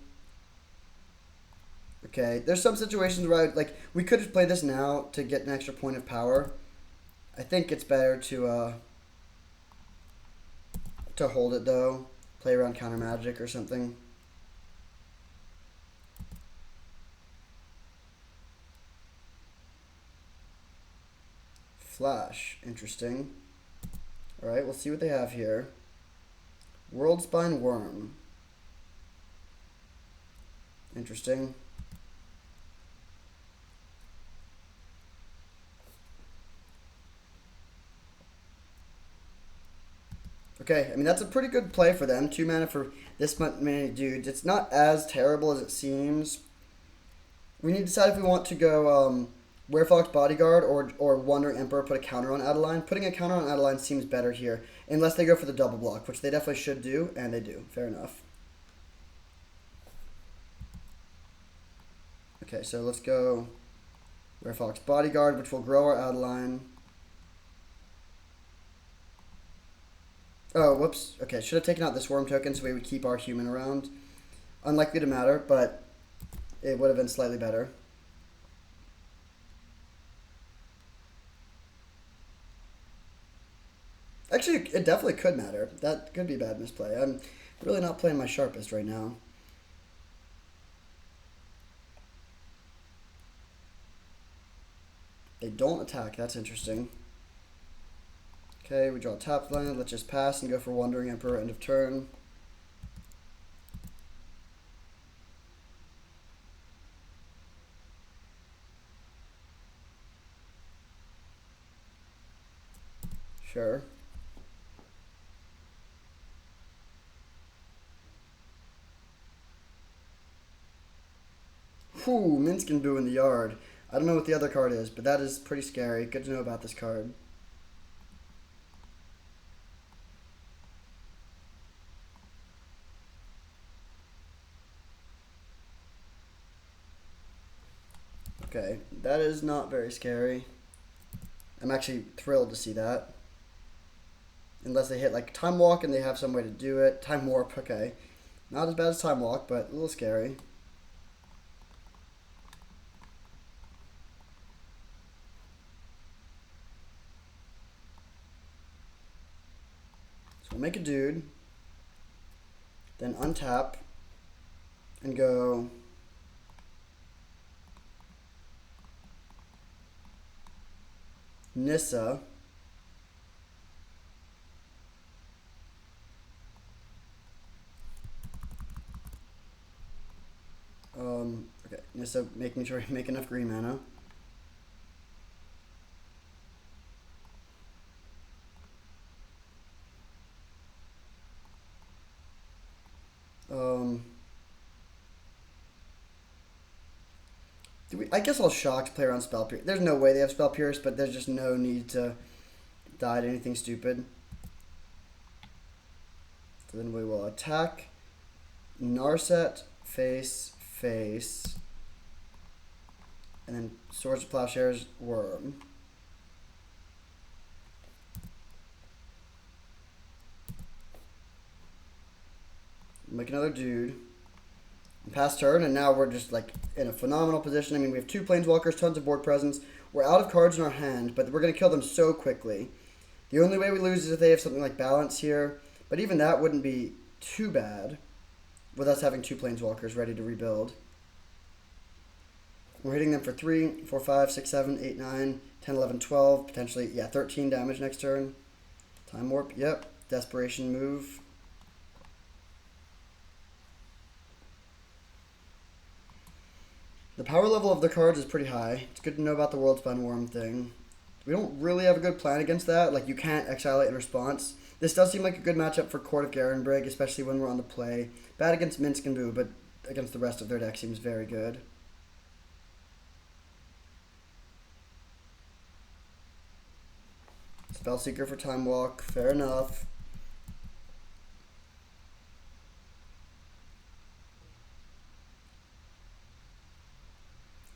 Okay, there's some situations where we could just play this now to get an extra point of power. I think it's better to hold it though. Play around counter magic or something. Flash, interesting. Alright, we'll see what they have here. Worldspine Worm. Interesting. Okay, I mean, that's a pretty good play for them. 2 mana for this many dudes. It's not as terrible as it seems. We need to decide if we want to go Werefox Bodyguard or Wandering Emperor, put a counter on Adeline. Putting a counter on Adeline seems better here, unless they go for the double block, which they definitely should do, and they do. Fair enough. Okay, so let's go Werefox Bodyguard, which will grow our Adeline. Oh, whoops. Okay, should have taken out this worm token so we would keep our human around. Unlikely to matter, but it would have been slightly better. Actually, it definitely could matter. That could be a bad misplay. I'm really not playing my sharpest right now. They don't attack. That's interesting. Okay, we draw a tapped land. Let's just pass and go for Wandering Emperor end of turn. Sure. Whew, Minsk and Boo in the yard. I don't know what the other card is, but that is pretty scary. Good to know about this card. Okay, that is not very scary. I'm actually thrilled to see that. Unless they hit like Time Walk and they have some way to do it. Time Warp, okay. Not as bad as Time Walk, but a little scary. So we'll make a dude. Then untap. And go... Nissa. Okay, Nissa, making sure you make enough green mana. I guess I'll shock play around Spell Pierce. There's no way they have Spell Pierce, but there's just no need to die to anything stupid. So then we will attack Narset, face, and then Swords of Plowshares, Worm. Make another dude. Pass turn, and now we're just like in a phenomenal position. I mean, we have 2 Planeswalkers, tons of board presence. We're out of cards in our hand, but we're going to kill them so quickly. The only way we lose is if they have something like Balance here, but even that wouldn't be too bad with us having 2 Planeswalkers ready to rebuild. We're hitting them for 3, 4, 5, 6, 7, 8, 9, 10, 11, 12, potentially, 13 damage next turn. Time Warp, yep. Desperation move. The power level of the cards is pretty high. It's good to know about the Worldspine Worm thing. We don't really have a good plan against that. Like, you can't exile it in response. This does seem like a good matchup for Court of Garenbrig, especially when we're on the play. Bad against Minsk and Boo, but against the rest of their deck seems very good. Spellseeker for Time Walk, fair enough.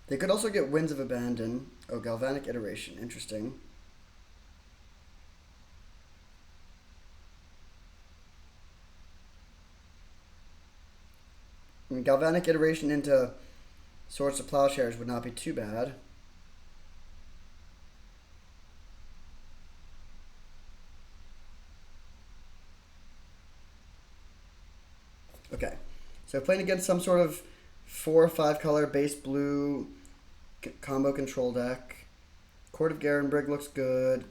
They could also get Winds of Abandon. Oh, Galvanic Iteration. Interesting. I mean, Galvanic Iteration into Swords of Plowshares would not be too bad. Okay. So playing against some sort of 4 or 5 color base blue combo control deck. Court of Garenbrig looks good.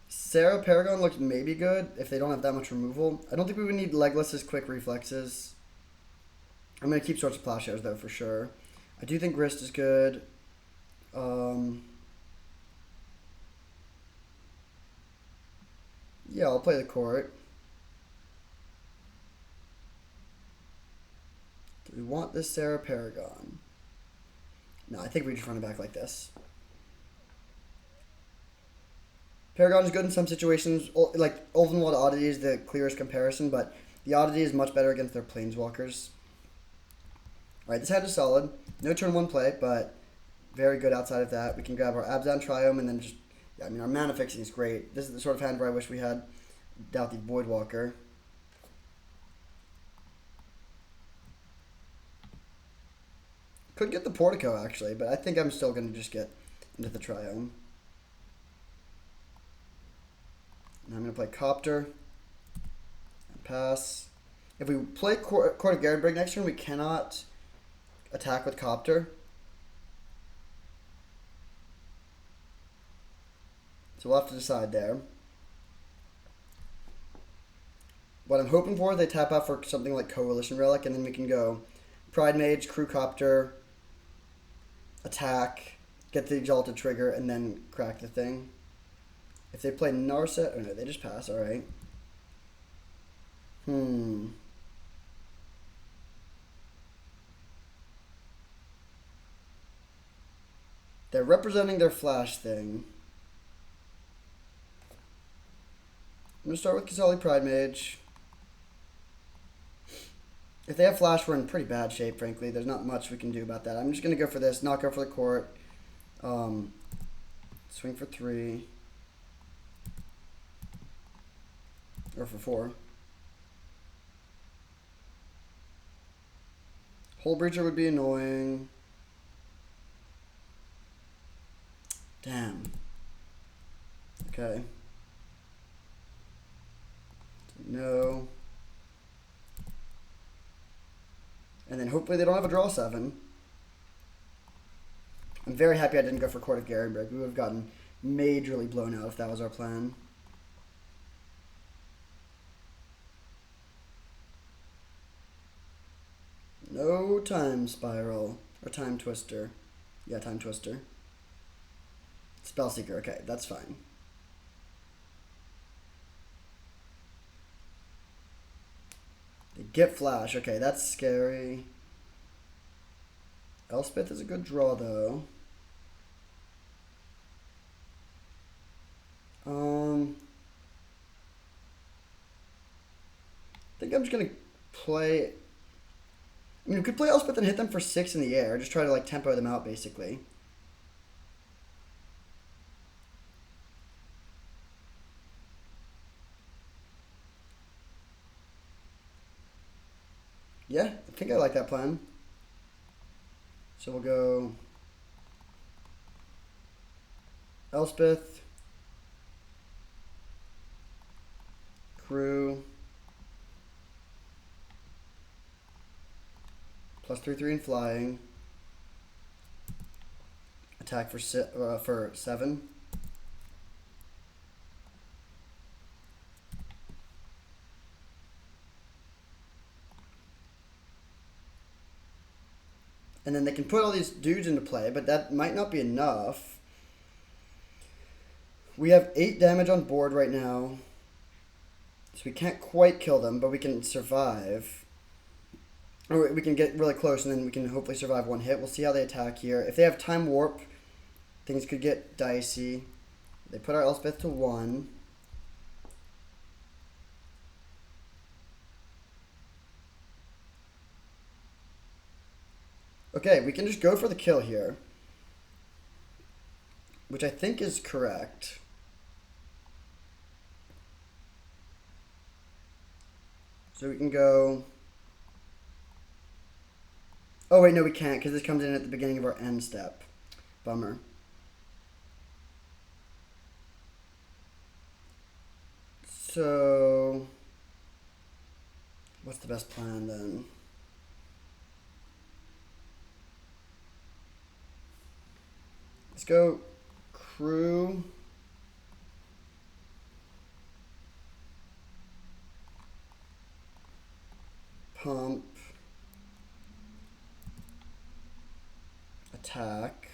Sarah Paragon looks maybe good if they don't have that much removal. I don't think we would need Legless's quick reflexes. I'm going to keep Swords of Plowshares though for sure. I do think Grist is good. Yeah, I'll play the Court. Do we want this Sarah Paragon? No, I think we just run it back like this. Paragon is good in some situations. Like, Ulvenwald Oddity is the clearest comparison, but the Oddity is much better against their Planeswalkers. Alright, this hand is solid. No turn 1 play, but very good outside of that. We can grab our Abzan Triome and then just... Yeah, I mean, our mana fixing is great. This is the sort of hand where I wish we had without the Voidwalker. Could get the Portico, actually, but I think I'm still going to just get into the Triome. And I'm going to play Copter. And pass. If we play Court of Garenbrig next turn, we cannot attack with Copter. So we'll have to decide there. What I'm hoping for, they tap out for something like Coalition Relic, and then we can go Pride Mage, Crew Copter, attack, get the Exalted Trigger, and then crack the thing. If they play Narset, oh no, they just pass, alright. They're representing their flash thing. I'm going to start with Kasali Pride Mage. If they have flash, we're in pretty bad shape, frankly. There's not much we can do about that. I'm just going to go for this, not go for the Court. Swing for 3. Or for 4. Hull Breacher would be annoying. Damn. Okay. No. And then hopefully they don't have a draw 7. I'm very happy I didn't go for Court of Garenbrig. We would have gotten majorly blown out if that was our plan. No time spiral. Or time twister. Yeah, time twister. Spellseeker, okay, that's fine. They get flash, okay, that's scary. Elspeth is a good draw though. I think I'm just gonna play. I mean, we could play Elspeth and hit them for 6 in the air. Just try to like tempo them out, basically. Yeah, I think I like that plan. So we'll go Elspeth, crew, +3/3 in flying, attack for 7. And then they can put all these dudes into play, but that might not be enough. We have 8 damage on board right now. So we can't quite kill them, but we can survive. Or we can get really close, and then we can hopefully survive 1 hit. We'll see how they attack here. If they have time warp, things could get dicey. They put our Elspeth to 1. Okay, we can just go for the kill here. Which I think is correct. So we can go... Oh wait, no we can't, because this comes in at the beginning of our end step. Bummer. So... what's the best plan then? Let's go crew. Pump. Attack.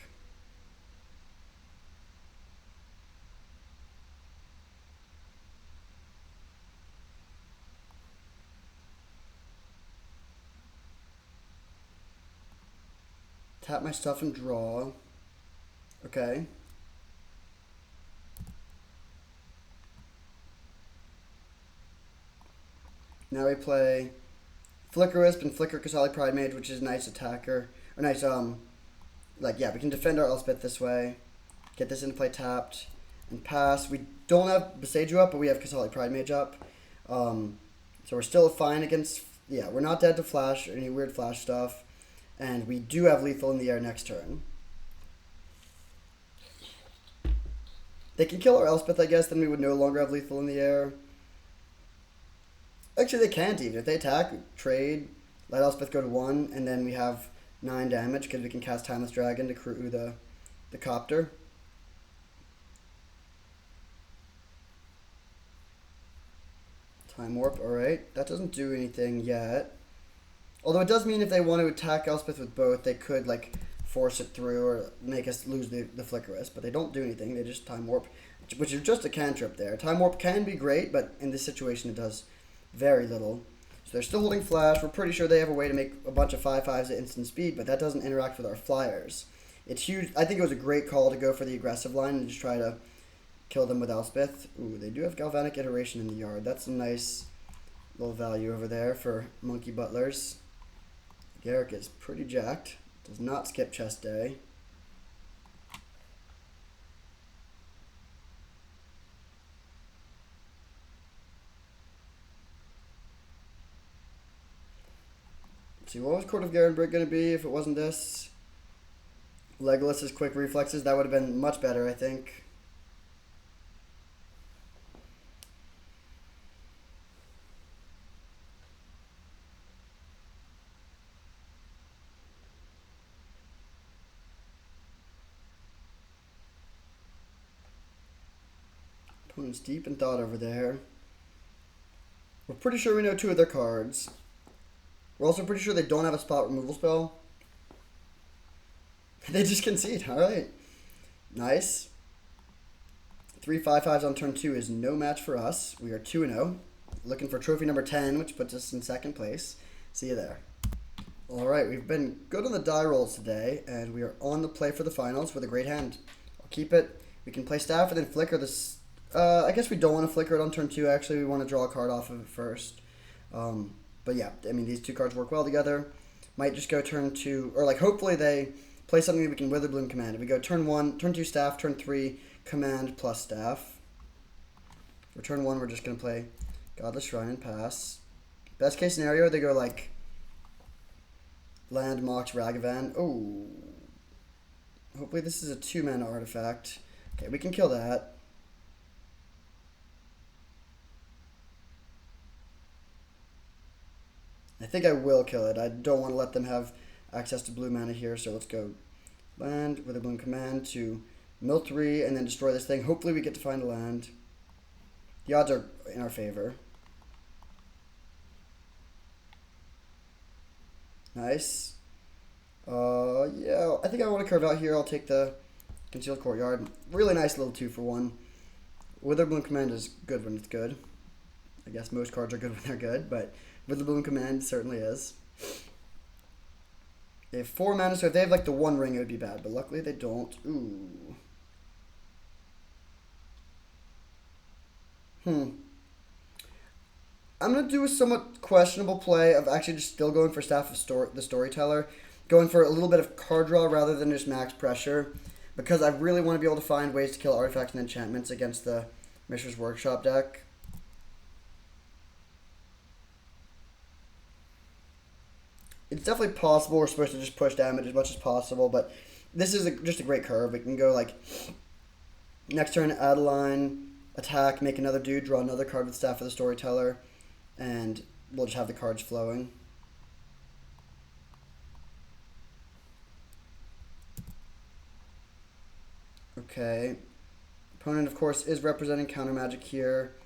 Tap my stuff and draw. Okay. Now we play Flicker Wisp and Flicker Kasali Pride Mage, which is a nice attacker. Or nice, like, yeah, we can defend our Elspeth this way. Get this into play tapped. And pass. We don't have Beseiju up, but we have Kasali Pride Mage up. So we're still fine against... yeah, we're not dead to flash or any weird flash stuff. And we do have lethal in the air next turn. They can kill our Elspeth, I guess, then we would no longer have lethal in the air. Actually, they can't even. If they attack, trade, let Elspeth go to 1, and then we have 9 damage because we can cast Timeless Dragon to crew the copter. Time Warp, alright. That doesn't do anything yet. Although it does mean if they want to attack Elspeth with both, they could, like, force it through or make us lose the Flicker Wisp. But they don't do anything. They just Time Warp, which is just a cantrip there. Time Warp can be great, but in this situation it does very little. So they're still holding flash. We're pretty sure they have a way to make a bunch of 5/5s at instant speed, but that doesn't interact with our flyers. It's huge. I think it was a great call to go for the aggressive line and just try to kill them with Elspeth. Ooh, they do have Galvanic Iteration in the yard. That's a nice little value over there for Monkey Butlers. Garrick is pretty jacked. Does not skip chest day. Let's see, what was Court of Garenbrig going to be if it wasn't this? Legolas's quick reflexes, that would have been much better, I think. Opponent's deep in thought over there. We're pretty sure we know 2 of their cards. We're also pretty sure they don't have a spot removal spell. They just concede. Alright. Nice. 3 5/5s on turn 2 is no match for us. We are 2-0. Looking for trophy number 10, which puts us in 2nd place. See you there. Alright, we've been good on the die rolls today, and we are on the play for the finals with a great hand. I'll keep it. We can play staff and then flicker this. I guess we don't want to flicker it on turn 2, actually. We want to draw a card off of it first. But yeah, I mean, these 2 cards work well together. Might just go turn 2, or like hopefully they play something that we can Witherbloom command. If we go turn 1, turn 2 staff, turn 3 command plus staff. For turn 1, we're just going to play Godless Shrine and pass. Best case scenario, they go like Land, Mox, Ragavan. Oh. Hopefully this is a 2-mana artifact. Okay, we can kill that. I think I will kill it. I don't want to let them have access to blue mana here, so let's go land with a Bloom command to mill 3 and then destroy this thing. Hopefully we get to find a land. The odds are in our favor. Nice. Yeah, I think I want to curve out here. I'll take the Concealed Courtyard. Really nice little 2-for-1. Witherbloom command is good when it's good. I guess most cards are good when they're good, but Witherbloom command certainly is. They have 4 mana, so if they have like the 1 ring, it would be bad, but luckily they don't. Ooh. I'm going to do a somewhat questionable play of actually just still going for Staff of the Storyteller. Going for a little bit of card draw rather than just max pressure. Because I really want to be able to find ways to kill artifacts and enchantments against the Mishra's Workshop deck. It's definitely possible we're supposed to just push damage as much as possible, but this is just a great curve. We can go like next turn, Adeline, attack, make another dude, draw another card with Staff of the Storyteller, and we'll just have the cards flowing. Okay. Opponent, of course, is representing counter magic here.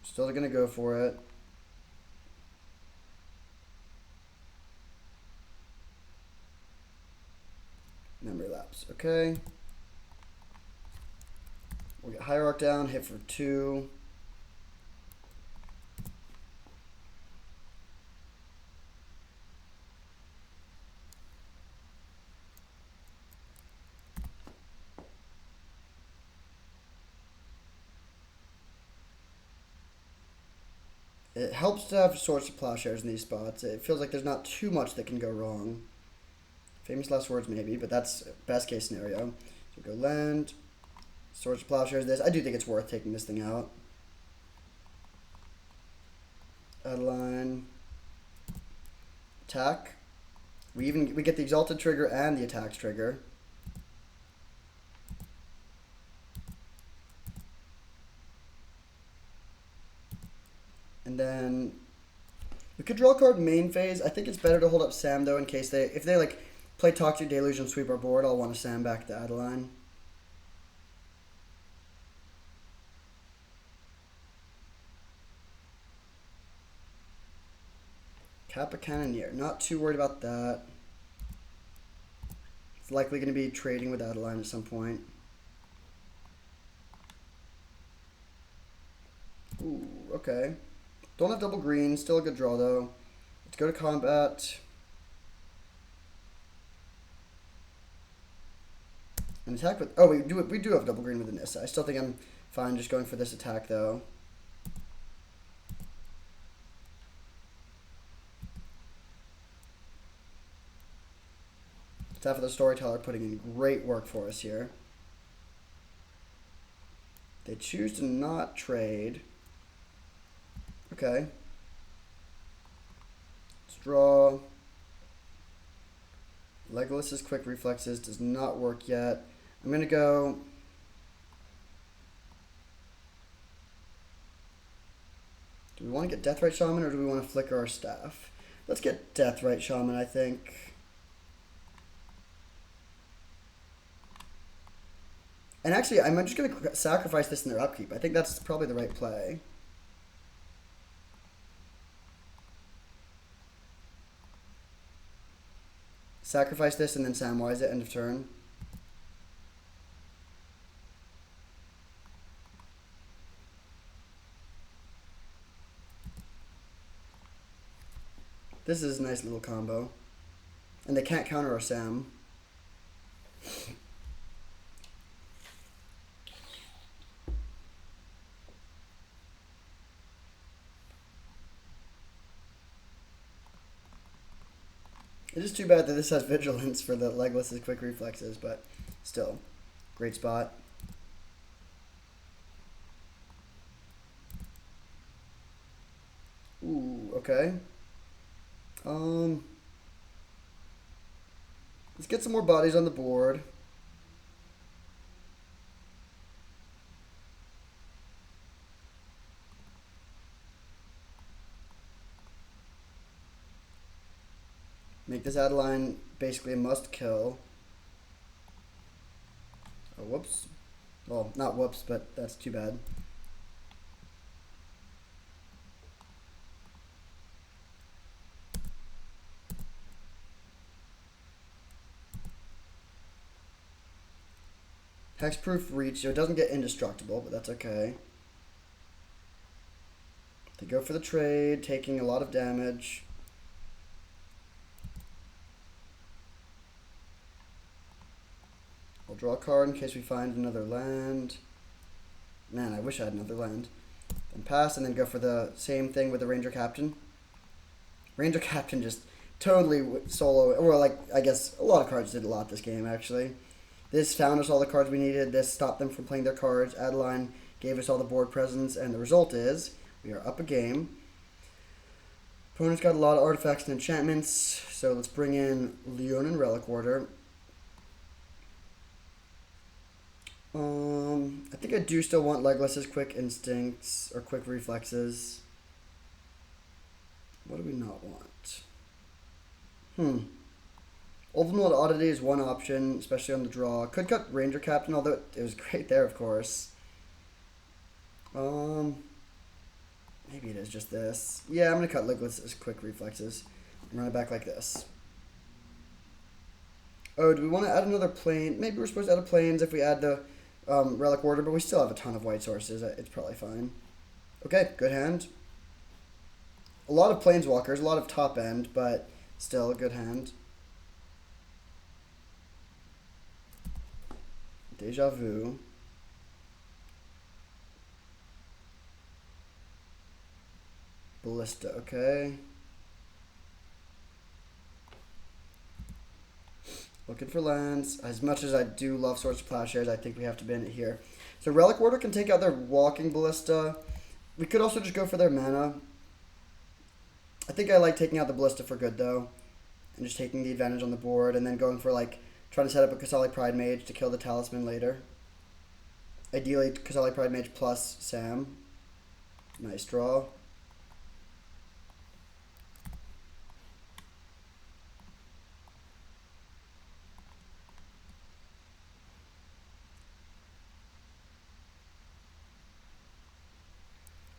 Still going to go for it. Memory lapse. Okay. We'll get Hierarch down, hit for 2. It helps to have Swords to Plowshares in these spots. It feels like there's not too much that can go wrong. Famous last words maybe, but that's best case scenario. So go land, Swords to Plowshares this. I do think it's worth taking this thing out. Adeline. Attack. We get the Exalted trigger and the Attacks trigger. And then we could draw a card main phase. I think it's better to hold up Sam though in case if they like play Toxic Deluge and sweep our board, I'll want to Sam back to Adeline. Kappa Cannoneer. Not too worried about that. It's likely going to be trading with Adeline at some point. Ooh, okay. Don't have double green. Still a good draw, though. Let's go to combat. And attack with... Oh, we do have double green with the Nissa. I still think I'm fine just going for this attack, though. Staff of the Storyteller putting in great work for us here. They choose to not trade. Okay. Let's draw. Legolas's Quick Reflexes does not work yet. I'm going to go... Do we want to get Deathrite Shaman or do we want to flicker our staff? Let's get Deathrite Shaman, I think. And actually, I'm just going to sacrifice this in their upkeep. I think that's probably the right play. Sacrifice this and then Samwise it, end of turn. This is a nice little combo. And they can't counter our Sam. It is too bad that this has Vigilance for the Legolas's quick reflexes, but still, great spot. Ooh, okay. Let's get some more bodies on the board. Make this Adeline basically a must kill. Oh, whoops. Well, not whoops, but that's too bad. Hexproof reach, so it doesn't get indestructible, but that's okay. They go for the trade, taking a lot of damage. I'll draw a card in case we find another land. Man, I wish I had another land. Then pass, and then go for the same thing with the Ranger Captain. Ranger Captain just totally solo, or like, I guess a lot of cards did a lot this game, actually. This found us all the cards we needed. This stopped them from playing their cards. Adeline gave us all the board presence, and the result is we are up a game. Opponent's got a lot of artifacts and enchantments, so let's bring in Leonin Relic Order. I think I do still want Legolas's quick instincts or quick reflexes. What do we not want? Ultimate Oddity is one option, especially on the draw. Could cut Ranger Captain, although it was great there, of course. Maybe it is just this. Yeah, I'm going to cut Legolas's quick reflexes and run it back like this. Oh, do we want to add another plane? Maybe we're supposed to add a planes if we add the Relic Order, but we still have a ton of white sources. It's probably fine. Okay, good hand. A lot of Planeswalkers, a lot of top end, but still a good hand. Deja Vu. Ballista, okay. Looking for lands. As much as I do love Swords of Plowshares, I think we have to ban it here. So Relic Order can take out their Walking Ballista. We could also just go for their mana. I think I like taking out the Ballista for good, though. And just taking the advantage on the board, and then going for, like, trying to set up a Kasali Pride Mage to kill the Talisman later. Ideally, Kasali Pride Mage plus Sam. Nice draw.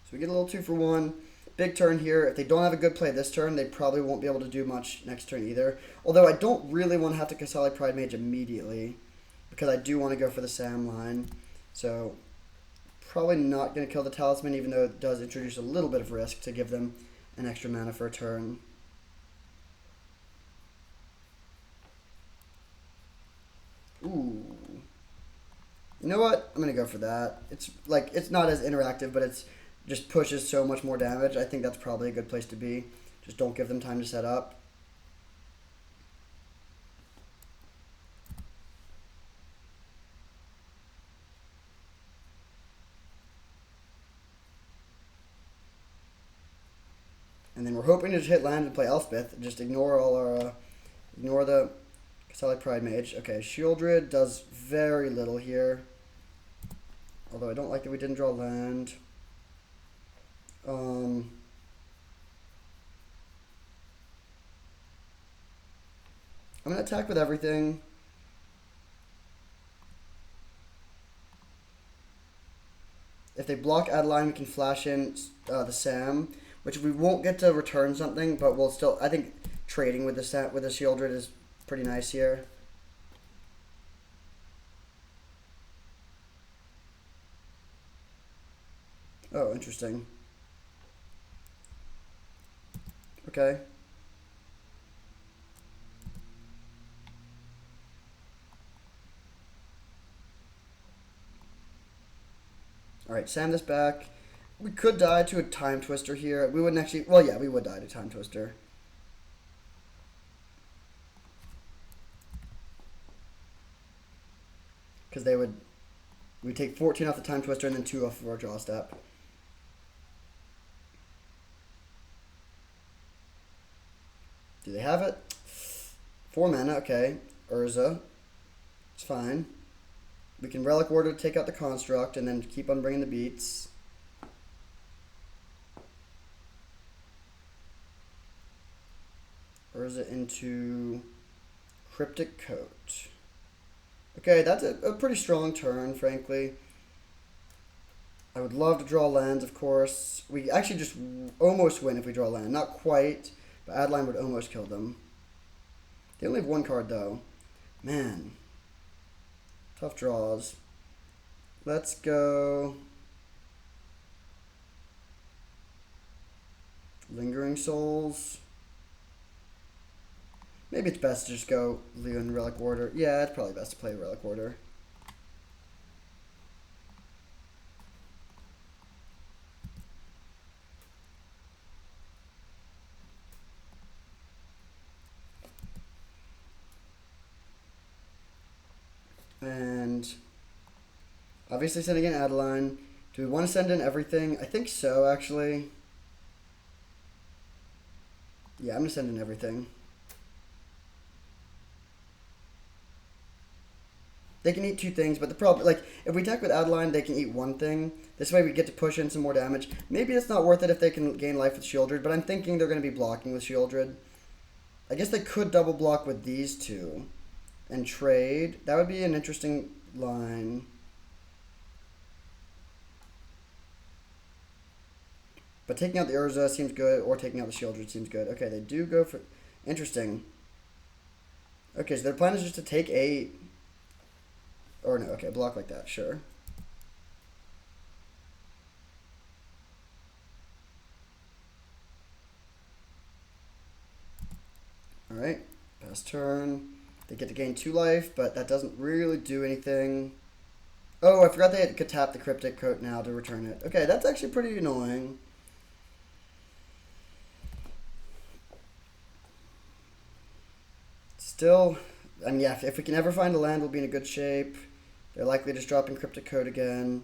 So we get a little 2-for-1. Big turn here. If they don't have a good play this turn, they probably won't be able to do much next turn either. Although I don't really want to have to Kasali Pride Mage immediately, because I do want to go for the Sam line. So probably not going to kill the Talisman, even though it does introduce a little bit of risk to give them an extra mana for a turn. Ooh. You know what? I'm going to go for that. It's not as interactive, but it's just pushes so much more damage. I think that's probably a good place to be. Just don't give them time to set up. And then we're hoping to just hit land and play Elspeth. Just ignore all our, ignore the Kasali Pride Mage. Okay, Shieldred does very little here. Although I don't like that we didn't draw land. I'm going to attack with everything. If they block Adeline, we can flash in the Sam, which we won't get to return something, but we'll still. I think trading with the Shieldred is pretty nice here. Oh, interesting. Okay. Alright, Sam this back. We could die to a Time Twister here. We wouldn't actually... Well, yeah, we would die to Time Twister. Because they would... We'd take 14 off the Time Twister and then 2 off of our draw step. Do they have it? 4 mana, okay. Urza. It's fine. We can Relic Warder to take out the Construct and then keep on bringing the beats. Urza into Cryptic Coat. Okay, that's a pretty strong turn, frankly. I would love to draw lands, of course. We actually just almost win if we draw land. Not quite, but Adeline would almost kill them. They only have 1 card, though. Man. Tough draws. Let's go... Lingering Souls. Maybe it's best to just go Leon Relic Warder. Yeah, it's probably best to play Relic Warder. And obviously sending in Adeline. Do we want to send in everything? I think so, actually. Yeah, I'm going to send in everything. They can eat 2 things, but the problem, like, if we attack with Adeline, they can eat 1 thing. This way we get to push in some more damage. Maybe it's not worth it if they can gain life with Shieldred, but I'm thinking they're going to be blocking with Shieldred. I guess they could double block with these 2 and trade. That would be an interesting line. But taking out the Urza seems good, or taking out the Shieldred seems good. Okay, they do go for... Interesting. Okay, so their plan is just to take 8... Or no, okay, block like that, sure. Alright, pass turn. They get to gain 2 life, but that doesn't really do anything. Oh, I forgot they could tap the Cryptic Coat now to return it. Okay, that's actually pretty annoying. Still, I mean, yeah, if we can ever find a land, we'll be in a good shape. They're likely just dropping Cryptic Code again.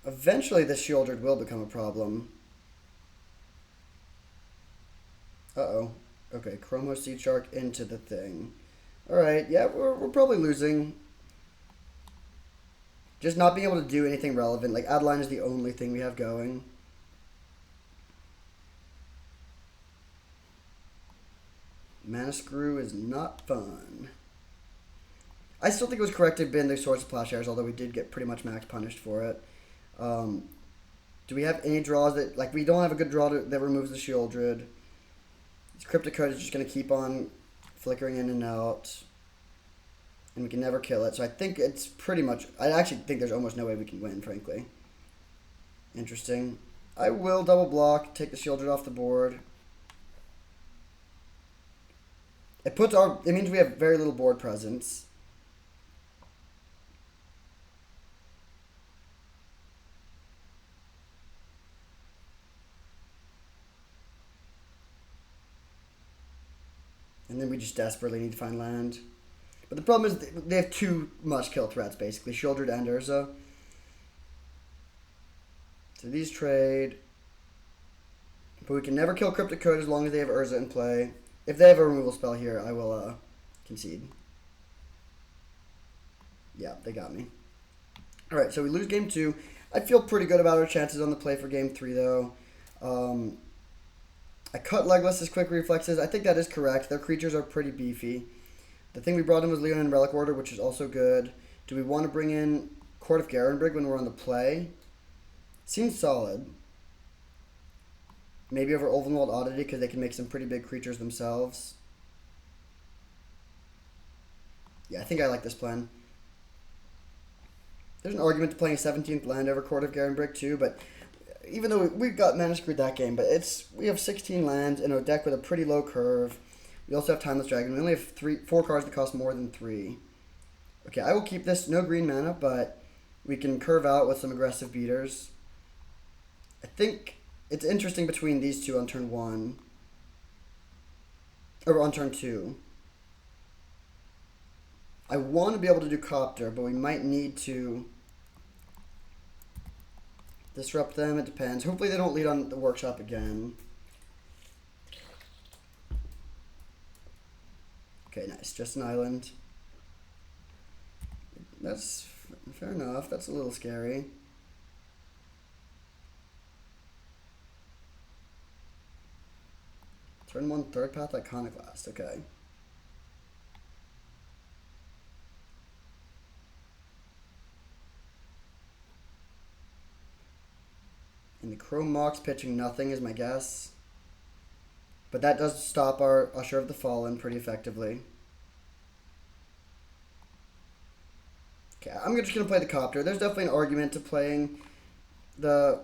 Eventually, this Shieldred will become a problem. Uh-oh. Okay, Chromo Seed Shark into the thing. Alright, yeah, we're probably losing. Just not being able to do anything relevant. Like, Adeline is the only thing we have going. Mana Screw is not fun. I still think it was correct to have been the Source of Plowshares, although we did get pretty much max punished for it. Do we have any draws that... Like, we don't have a good draw that removes the Shieldred. This Cryptic Code is just going to keep on flickering in and out. And we can never kill it. So I think it's pretty much... I actually think there's almost no way we can win, frankly. Interesting. I will double block, take the Shieldred off the board. It puts our... It means we have very little board presence. And then we just desperately need to find land. But the problem is they have 2 must-kill threats, basically. Shieldred and Urza. So these trade. But we can never kill Cryptic Code as long as they have Urza in play. If they have a removal spell here, I will concede. Yeah, they got me. Alright, so we lose game 2. I feel pretty good about our chances on the play for game 3, though. I cut Legolas' quick reflexes. I think that is correct. Their creatures are pretty beefy. The thing we brought in was Leon and Relic Warder, which is also good. Do we want to bring in Court of Garenbrig when we're on the play. Seems solid. Maybe over Ulvenwald Oddity because they can make some pretty big creatures themselves. Yeah, I think I like this plan. There's an argument to playing a 17th land over Court of Garenbrig too, but even though we got mana screwed that game, but we have 16 lands in a deck with a pretty low curve. We also have Timeless Dragon. We only have 4 cards that cost more than 3. Okay, I will keep this. No green mana, but we can curve out with some aggressive beaters. I think it's interesting between these two on turn 1. Or on turn 2. I want to be able to do Copter, but we might need to disrupt them. It depends. Hopefully they don't lead on the workshop again. Okay, nice. Just an island. That's fair enough. That's a little scary. Turn 1, third path, Iconoclast. Okay. And the Chrome Mox pitching nothing is my guess. But that does stop our Usher of the Fallen pretty effectively. Okay, I'm just going to play the Copter. There's definitely an argument to playing the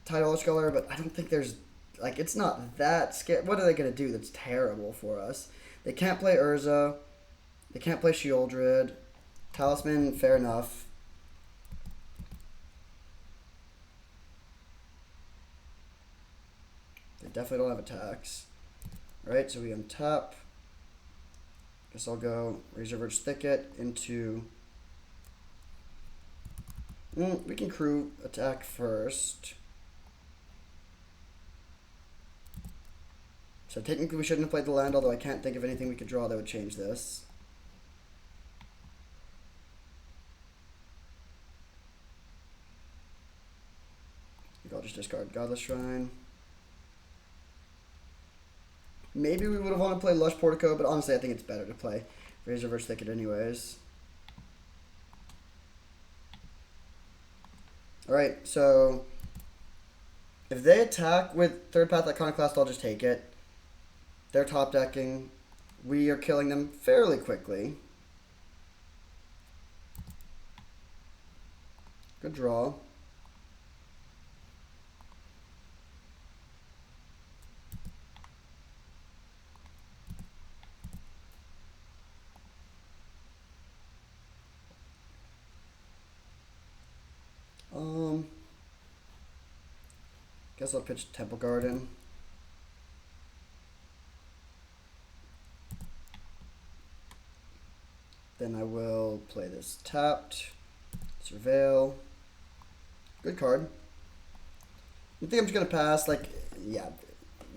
Tidal Sculler, but I don't think there's... Like, it's not that scary. What are they going to do that's terrible for us? They can't play Urza. They can't play Sheoldred. Talisman, fair enough. They definitely don't have attacks. Alright, so we untap. Guess I'll go Razorverge Thicket into... we can crew attack first. So technically we shouldn't have played the land, although I can't think of anything we could draw that would change this. I think I'll just discard Godless Shrine. Maybe we would have wanted to play Lush Portico, but honestly I think it's better to play Razorverge Thicket anyways. Alright, so if they attack with third path Iconoclast, I'll just take it. They're top decking. We are killing them fairly quickly. Good draw. Guess I'll pitch Temple Garden. Then I will play this tapped. Surveil. Good card. I think I'm just going to pass. Like, yeah.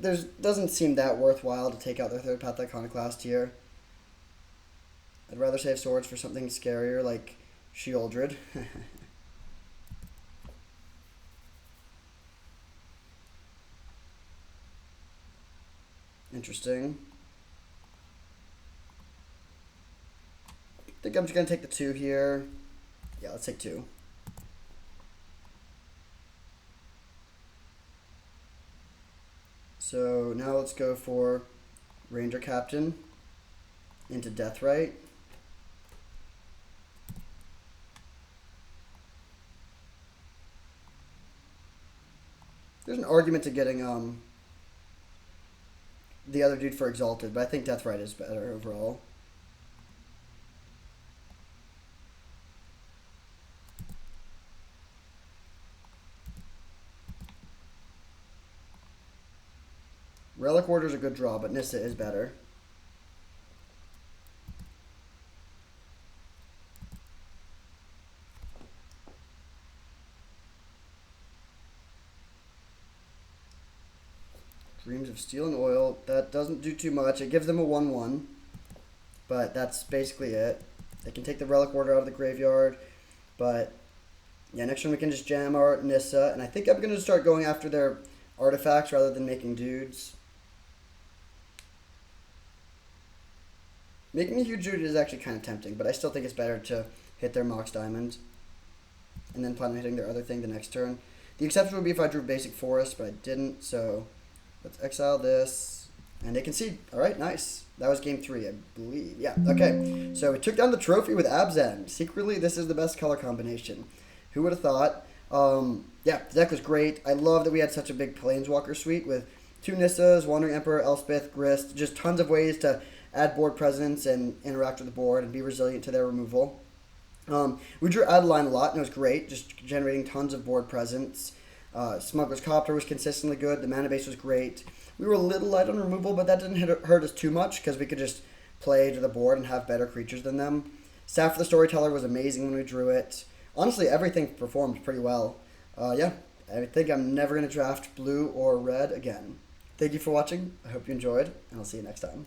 Doesn't seem that worthwhile to take out their third path Iconoclast here. I'd rather save swords for something scarier like Sheoldred. Interesting. I think I'm just going to take the 2 here. Yeah, let's take 2. So now let's go for Ranger Captain into Deathrite. There's an argument to getting the other dude for Exalted, but I think Deathrite is better overall. Relic Order is a good draw, but Nissa is better. Dreams of Steel and Oil. That doesn't do too much. It gives them a 1/1, but that's basically it. They can take the Relic Order out of the graveyard, but yeah, next turn we can just jam our Nissa, and I think I'm going to start going after their artifacts rather than making dudes. Making a huge dude is actually kind of tempting, but I still think it's better to hit their Mox Diamond. and then plan on hitting their other thing the next turn. The exception would be if I drew basic forest, but I didn't, so let's exile this, and they concede. All right, nice. That was game 3, I believe. Yeah, okay. So we took down the trophy with Abzan. Secretly, this is the best color combination. Who would have thought? Yeah, the deck was great. I love that we had such a big Planeswalker suite with 2 Nissas, Wandering Emperor, Elspeth, Grist, just tons of ways to add board presence and interact with the board and be resilient to their removal. We drew Adeline a lot, and it was great, just generating tons of board presence. Smuggler's Copter was consistently good. The mana base was great. We were a little light on removal, but that didn't hurt us too much because we could just play to the board and have better creatures than them. Staff the Storyteller was amazing when we drew it. Honestly, everything performed pretty well. Yeah, I think I'm never going to draft blue or red again. Thank you for watching. I hope you enjoyed, and I'll see you next time.